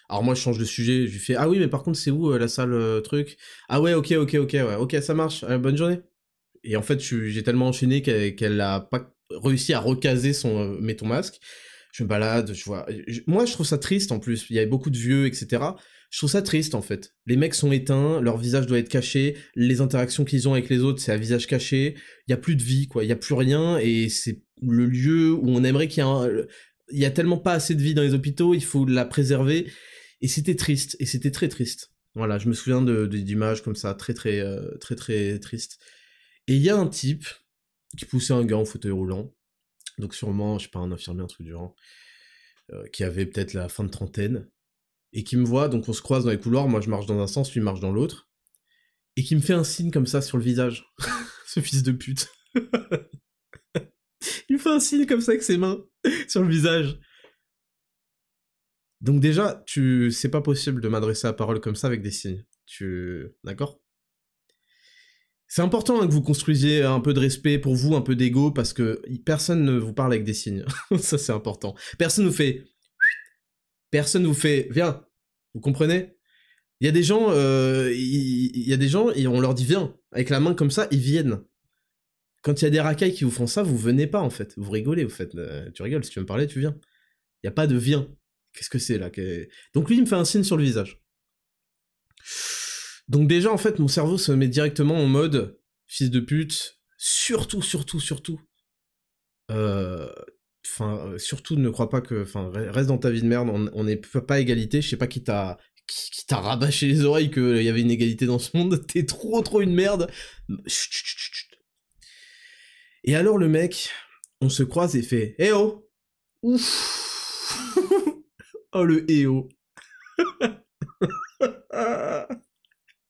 Alors moi, je change de sujet, je lui fais, ah oui, mais par contre, c'est où la salle truc? Ah ouais, ok, ouais, ok, ça marche, bonne journée. Et en fait, j'ai tellement enchaîné qu'elle a pas réussi à recaser mets ton masque. Je me balade, je vois... Moi, je trouve ça triste, en plus, il y avait beaucoup de vieux, etc., je trouve ça triste, en fait. Les mecs sont éteints, leur visage doit être caché, les interactions qu'ils ont avec les autres, c'est à visage caché, il y a plus de vie, quoi, il y a plus rien, et c'est le lieu où on aimerait qu'il y ait il y a tellement pas assez de vie dans les hôpitaux, il faut la préserver, et c'était triste, et c'était très triste. Voilà, je me souviens d'images comme ça, très tristes. Et il y a un type qui poussait un gars en fauteuil roulant, donc sûrement, je sais pas, un infirmier, un truc du genre, qui avait peut-être la fin de trentaine, et qui me voit, donc on se croise dans les couloirs, moi je marche dans un sens, lui marche dans l'autre, et qui me fait un signe comme ça sur le visage. Ce fils de pute. Il me fait un signe comme ça avec ses mains, sur le visage. Donc déjà, c'est pas possible de m'adresser la parole comme ça avec des signes. D'accord? C'est important hein, que vous construisiez un peu de respect pour vous, un peu d'ego, parce que personne ne vous parle avec des signes. Ça c'est important. Personne vous fait... Viens. Vous comprenez? Il y a des gens, et on leur dit viens. Avec la main comme ça, ils viennent. Quand il y a des racailles qui vous font ça, vous venez pas en fait. Vous rigolez, vous faites... tu rigoles, si tu veux me parler, tu viens. Il y a pas de viens. Qu'est-ce que c'est là? Donc lui, il me fait un signe sur le visage. Donc déjà, en fait, mon cerveau se met directement en mode fils de pute, surtout. Surtout ne crois pas que... Enfin, reste dans ta vie de merde, on n'est pas à égalité, je sais pas qui t'a rabâché les oreilles qu'il y avait une égalité dans ce monde, t'es trop une merde. Chut. Et alors le mec, on se croise et fait « Eh oh !» Ouf. Oh le « Eh oh !»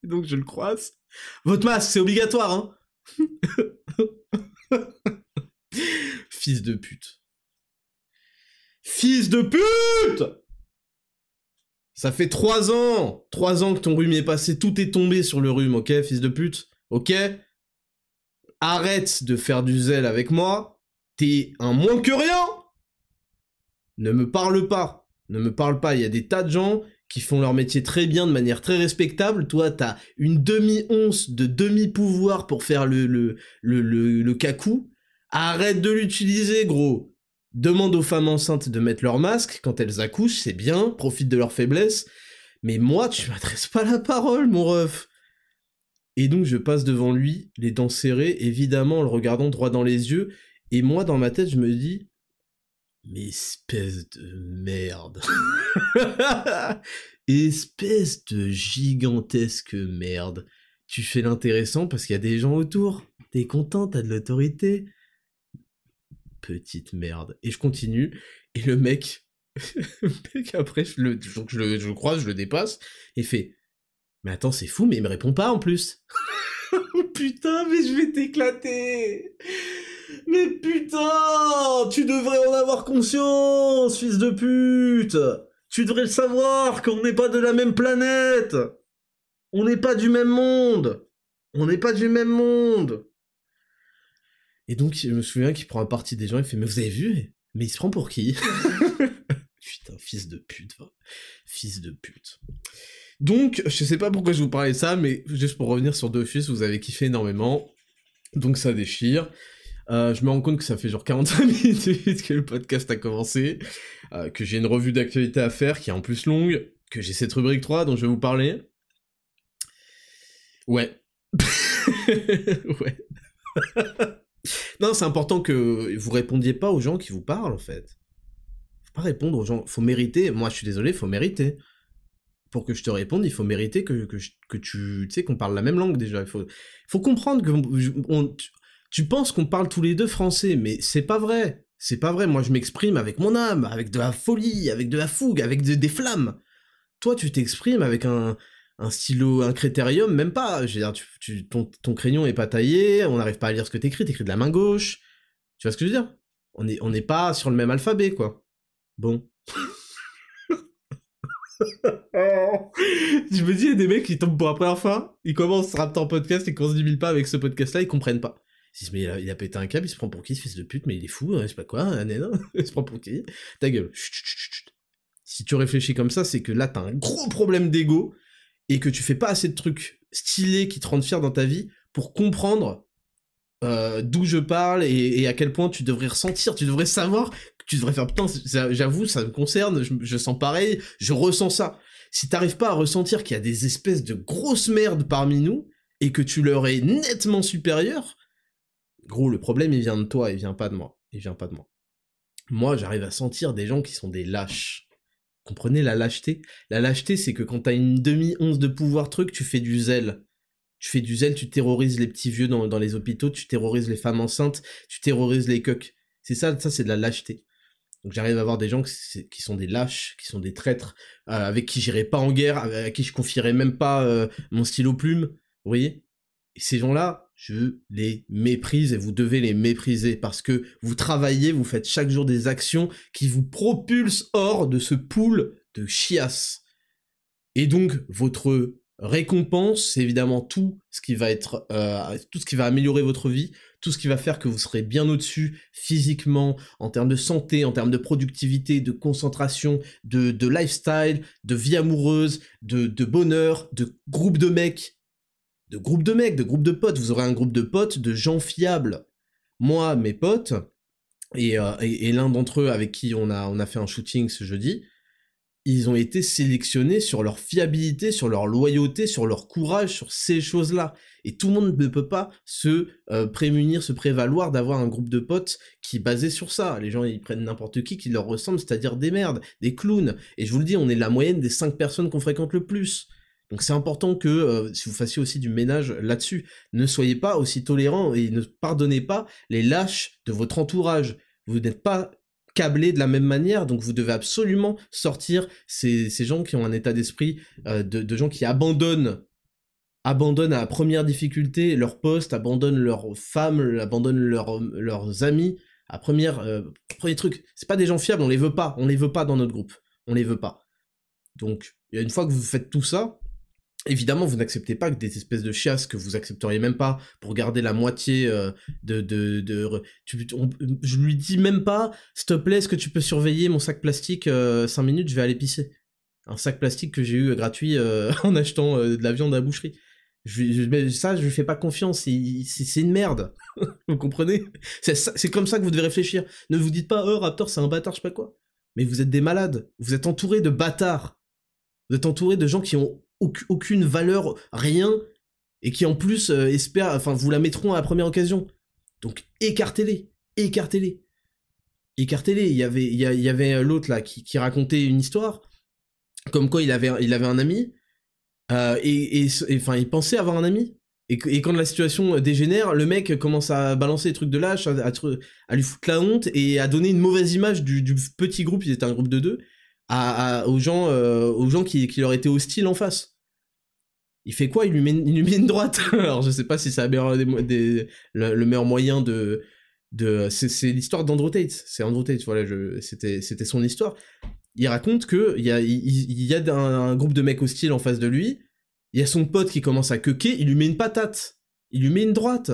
Donc je le croise. Votre masque, c'est obligatoire, hein. Fils de pute. Fils de pute! Ça fait 3 ans! 3 ans que ton rhume est passé, tout est tombé sur le rhume, ok, fils de pute? Ok? arrête de faire du zèle avec moi, t'es un moins que rien. Ne me parle pas. Ne me parle pas. Il y a des tas de gens qui font leur métier très bien, de manière très respectable. Toi, t'as une demi-once de demi-pouvoir pour faire le cacou. Arrête de l'utiliser, gros. Demande aux femmes enceintes de mettre leur masque quand elles accouchent, c'est bien, profite de leur faiblesse. Mais moi, tu m'adresses pas la parole, mon ref. Et donc, je passe devant lui, les dents serrées, évidemment, en le regardant droit dans les yeux. Et moi, dans ma tête, je me dis... Mais espèce de merde. Espèce de gigantesque merde. Tu fais l'intéressant parce qu'il y a des gens autour. T'es content, t'as de l'autorité. Petite merde. Et je continue. Et le mec après, je le croise, je le dépasse. Et fait, mais attends, c'est fou, mais il me répond pas en plus. Putain, mais je vais t'éclater. Mais putain, tu devrais en avoir conscience, fils de pute. Tu devrais le savoir qu'on n'est pas de la même planète. On n'est pas du même monde. On n'est pas du même monde. Et donc, je me souviens qu'il prend un parti des gens, il fait, mais vous avez vu? Mais il se prend pour qui? Putain, fils de pute, va. Fils de pute. Donc, je sais pas pourquoi je vous parlais de ça, mais juste pour revenir sur Dofus, vous avez kiffé énormément. Donc ça déchire. Je me rends compte que ça fait genre 45 minutes que le podcast a commencé, que j'ai une revue d'actualité à faire qui est en plus longue, que j'ai cette rubrique 3 dont je vais vous parler. Ouais. Ouais. Non, c'est important que vous répondiez pas aux gens qui vous parlent, en fait. Faut pas répondre aux gens, faut mériter, moi je suis désolé, faut mériter. Pour que je te réponde, il faut mériter que tu sais, qu'on parle la même langue déjà. Il faut comprendre que tu penses qu'on parle tous les deux français, mais c'est pas vrai. C'est pas vrai, moi je m'exprime avec mon âme, avec de la folie, avec de la fougue, avec des flammes. Toi tu t'exprimes avec un stylo, un critérium, même pas. Je veux dire, ton crayon est pas taillé, on n'arrive pas à lire ce que t'écris de la main gauche. Tu vois ce que je veux dire? On n'est pas sur le même alphabet, quoi. Bon. Je me dis, il y a des mecs qui tombent pour la première fois, ils commencent Raptor Podcast, ils commencent 10 000 pas avec ce podcast-là, ils comprennent pas. Ils se disent, mais il a pété un câble, il se prend pour qui, ce fils de pute, mais il est fou, je sais pas quoi, il se prend pour qui? Ta gueule. Chut, chut, chut, chut. Si tu réfléchis comme ça, c'est que là, t'as un gros problème d'ego, et que tu fais pas assez de trucs stylés qui te rendent fier dans ta vie pour comprendre d'où je parle et à quel point tu devrais ressentir, tu devrais savoir, tu devrais faire putain, j'avoue, ça me concerne, je sens pareil, je ressens ça. Si t'arrives pas à ressentir qu'il y a des espèces de grosses merdes parmi nous et que tu leur es nettement supérieur, gros, le problème il vient de toi, il vient pas de moi, il vient pas de moi. Moi, j'arrive à sentir des gens qui sont des lâches. Comprenez la lâcheté? La lâcheté, c'est que quand t'as une demi-once de pouvoir truc, tu fais du zèle. Tu fais du zèle, tu terrorises les petits vieux dans les hôpitaux, tu terrorises les femmes enceintes, tu terrorises les coqs. C'est ça c'est de la lâcheté. Donc j'arrive à voir des gens qui sont des lâches, qui sont des traîtres, avec qui j'irai pas en guerre, à qui je confierai même pas mon stylo plume, vous voyez? Et ces gens-là, je les méprise et vous devez les mépriser parce que vous travaillez, vous faites chaque jour des actions qui vous propulsent hors de ce pool de chiasse. Et donc, votre récompense, c'est évidemment tout ce qui va être, tout ce qui va améliorer votre vie, tout ce qui va faire que vous serez bien au-dessus physiquement, en termes de santé, en termes de productivité, de concentration, de lifestyle, de vie amoureuse, de bonheur, de groupe de mecs, de groupe de potes. Vous aurez un groupe de potes, de gens fiables. Moi, mes potes, et l'un d'entre eux avec qui on a fait un shooting ce jeudi, ils ont été sélectionnés sur leur fiabilité, sur leur loyauté, sur leur courage, sur ces choses-là. Et tout le monde ne peut pas se prévaloir d'avoir un groupe de potes qui est basé sur ça. Les gens, ils prennent n'importe qui leur ressemble, c'est-à-dire des merdes, des clowns. Et je vous le dis, on est la moyenne des 5 personnes qu'on fréquente le plus. Donc c'est important que si vous fassiez aussi du ménage là-dessus, ne soyez pas aussi tolérants et ne pardonnez pas les lâches de votre entourage. Vous n'êtes pas câblés de la même manière, donc vous devez absolument sortir ces gens qui ont un état d'esprit de gens qui abandonnent à la première difficulté leur poste, abandonnent leurs femmes, abandonnent leurs amis, à premier truc. C'est pas des gens fiables, on les veut pas dans notre groupe, on les veut pas. Donc, une fois que vous faites tout ça, Évidemment, vous n'acceptez pas que des espèces de chiasses que vous accepteriez même pas pour garder la moitié je lui dis même pas, s'il te plaît, est-ce que tu peux surveiller mon sac plastique 5 minutes, je vais aller pisser. Un sac plastique que j'ai eu gratuit en achetant de la viande à la boucherie. Ça, je lui fais pas confiance, c'est une merde. Vous comprenez? C'est comme ça que vous devez réfléchir. Ne vous dites pas, oh, Raptor, c'est un bâtard, je sais pas quoi. Mais vous êtes des malades. Vous êtes entourés de bâtards. Vous êtes entouré de gens qui ont aucune valeur, rien, et qui en plus espèrent, enfin, vous la mettront à la première occasion. Donc écartez-les, écartez-les, écartez-les. Il y avait l'autre là qui racontait une histoire, comme quoi il avait un ami, enfin, il pensait avoir un ami. Et quand la situation dégénère, le mec commence à balancer des trucs de lâche, à lui foutre la honte et à donner une mauvaise image du petit groupe, ils étaient un groupe de 2, aux gens qui leur étaient hostiles en face. Il fait quoi? Il lui met une droite. Alors je sais pas si c'est le meilleur moyen c'est l'histoire d'Andrew Tate. C'est Andrew Tate, voilà, c'était son histoire. Il raconte que il y a un groupe de mecs hostiles en face de lui. Il y a son pote qui commence à queuquer, il lui met une patate. Il lui met une droite.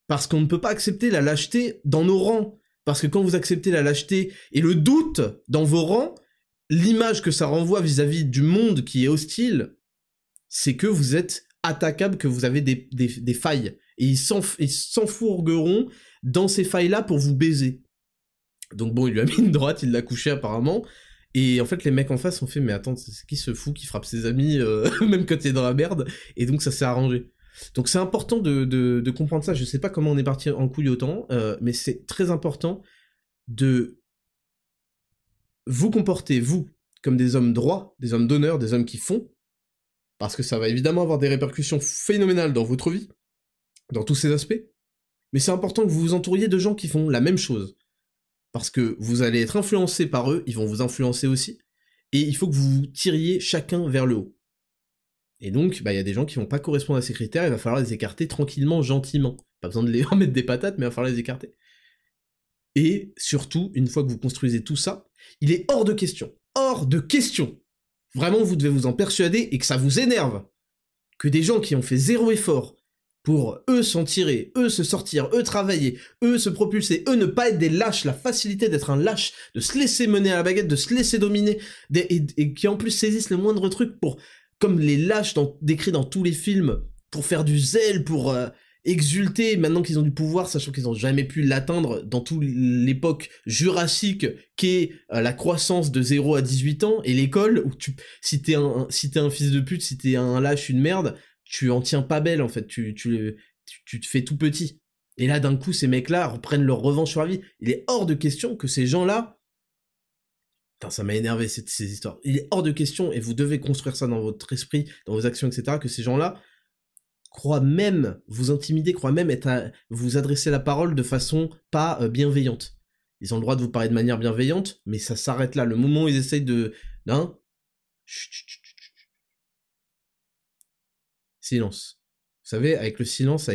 Parce qu'on ne peut pas accepter la lâcheté dans nos rangs. Parce que quand vous acceptez la lâcheté et le doute dans vos rangs, l'image que ça renvoie vis-à-vis du monde qui est hostile, c'est que vous êtes attaquable, que vous avez des failles. Et ils s'enfourgueront dans ces failles-là pour vous baiser. Donc bon, il lui a mis une droite, il l'a couché apparemment. Et en fait, les mecs en face ont fait, mais attends, c'est qui ce fou qui frappe ses amis, même quand il est dans la merde? Et donc ça s'est arrangé. Donc c'est important de comprendre ça. Je sais pas comment on est parti en couille autant, mais c'est très important de vous comporter, vous, comme des hommes droits, des hommes d'honneur, des hommes qui font, parce que ça va évidemment avoir des répercussions phénoménales dans votre vie, dans tous ces aspects, mais c'est important que vous vous entouriez de gens qui font la même chose, parce que vous allez être influencé par eux, ils vont vous influencer aussi, et il faut que vous vous tiriez chacun vers le haut. Et donc, il y a des gens qui vont pas correspondre à ces critères, il va falloir les écarter tranquillement, gentiment. Pas besoin de les en mettre des patates, mais il va falloir les écarter. Et surtout, une fois que vous construisez tout ça, il est hors de question, vraiment vous devez vous en persuader et que ça vous énerve, que des gens qui ont fait zéro effort pour eux s'en tirer, eux se sortir, eux travailler, eux se propulser, eux ne pas être des lâches, la facilité d'être un lâche, de se laisser mener à la baguette, de se laisser dominer, et qui en plus saisissent le moindre truc pour, comme les lâches décrits dans tous les films, pour faire du zèle, pour exulter, maintenant qu'ils ont du pouvoir, sachant qu'ils n'ont jamais pu l'atteindre dans toute l'époque jurassique qu'est la croissance de 0 à 18 ans, et l'école, où si t'es un fils de pute, si t'es un lâche, une merde, tu en tiens pas belle, en fait, tu te fais tout petit. Et là, d'un coup, ces mecs-là reprennent leur revanche sur la vie. Il est hors de question que ces gens-là... Putain, ça m'a énervé, ces histoires. Il est hors de question, et vous devez construire ça dans votre esprit, dans vos actions, etc., que ces gens-là croient même vous intimider, croient même vous adresser la parole de façon pas bienveillante. Ils ont le droit de vous parler de manière bienveillante, mais ça s'arrête là. Le moment où ils essayent de... Hein, silence. Vous savez, avec le silence,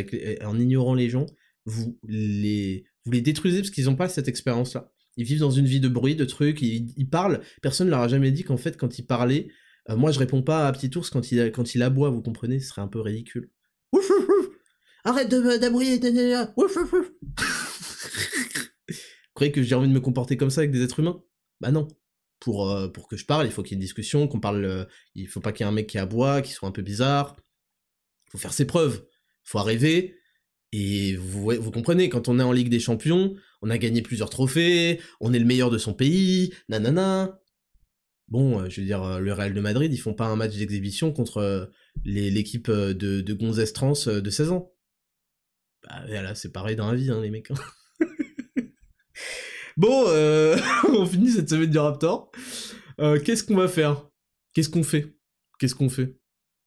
en ignorant les gens, vous les détruisez parce qu'ils n'ont pas cette expérience-là. Ils vivent dans une vie de bruit, de trucs, ils parlent. Personne ne leur a jamais dit qu'en fait, quand ils parlaient, moi je réponds pas à Petit Ours quand il aboie, vous comprenez, ce serait un peu ridicule. Ouf, ouf, ouf. Arrête d'aboyer, ouf, ouf, ouf. Vous croyez que j'ai envie de me comporter comme ça avec des êtres humains? Bah non. Pour que je parle, il faut qu'il y ait une discussion, qu'on parle, il faut pas qu'il y ait un mec qui aboie, qui soit un peu bizarre. Faut faire ses preuves, faut arriver, et vous comprenez, quand on est en Ligue des Champions, on a gagné plusieurs trophées, on est le meilleur de son pays, nanana. Bon, je veux dire, le Real de Madrid, ils font pas un match d'exhibition contre l'équipe de gonzesses trans de 16 ans. Bah voilà, c'est pareil dans la vie, hein, les mecs. Bon, on finit cette semaine du Raptor. Qu'est-ce qu'on va faire? Qu'est-ce qu'on fait?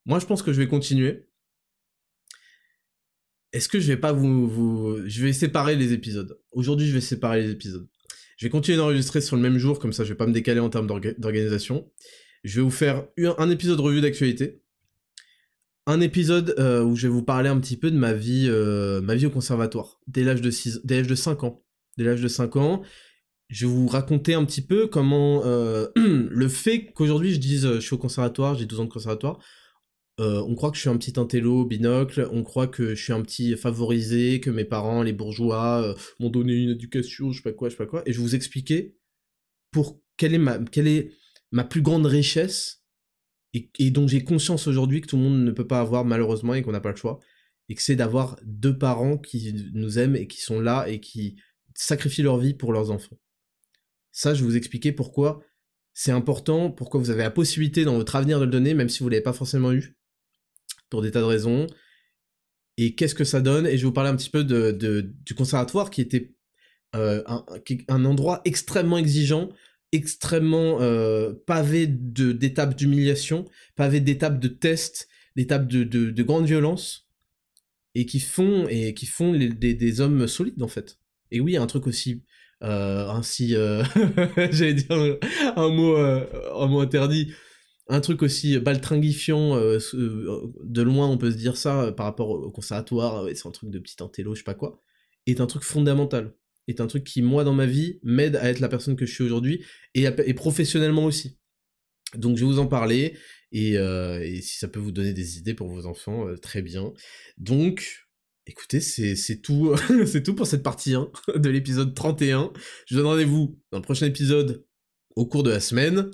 Moi, je pense que je vais continuer. Est-ce que je vais pas je vais séparer les épisodes. Aujourd'hui, je vais séparer les épisodes. Je vais continuer d'enregistrer sur le même jour, comme ça je vais pas me décaler en termes d'organisation. Je vais vous faire un épisode revue d'actualité. Un épisode où je vais vous parler un petit peu de ma vie au conservatoire, dès l'âge de 5 ans. Dès l'âge de 5 ans, je vais vous raconter un petit peu comment le fait qu'aujourd'hui je dise je suis au conservatoire, j'ai 12 ans de conservatoire, On croit que je suis un petit intello binocle, on croit que je suis un petit favorisé, que mes parents, les bourgeois, m'ont donné une éducation, je sais pas quoi, et je vais vous expliquer quelle est ma plus grande richesse, et dont j'ai conscience aujourd'hui que tout le monde ne peut pas avoir malheureusement et qu'on n'a pas le choix, et que c'est d'avoir deux parents qui nous aiment et qui sont là et qui sacrifient leur vie pour leurs enfants. Ça, je vais vous expliquer pourquoi c'est important, pourquoi vous avez la possibilité dans votre avenir de le donner, même si vous l'avez pas forcément eu, pour des tas de raisons, et qu'est-ce que ça donne, et je vais vous parler un petit peu du conservatoire qui était un endroit extrêmement exigeant, extrêmement pavé d'étapes d'humiliation, pavé d'étapes de tests, d'étapes de grande violence, et qui font des hommes solides en fait. Et oui, un truc aussi j'allais dire un mot interdit, un truc aussi baltringuifiant, de loin on peut se dire ça par rapport au conservatoire, ouais, c'est un truc de petit intello, je sais pas quoi, est un truc fondamental, est un truc qui, moi, dans ma vie, m'aide à être la personne que je suis aujourd'hui, et professionnellement aussi. Donc je vais vous en parler, et si ça peut vous donner des idées pour vos enfants, très bien. Donc, écoutez, c'est tout, c'est tout pour cette partie 1 de l'épisode 31. Je vous donne rendez-vous dans le prochain épisode au cours de la semaine.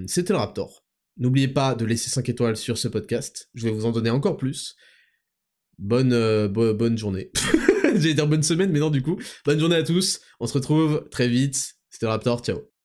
C'était le Raptor. N'oubliez pas de laisser 5 étoiles sur ce podcast, je vais vous en donner encore plus. Bonne journée. J'allais dire bonne semaine, mais non du coup. Bonne journée à tous, on se retrouve très vite. C'était le Raptor, ciao.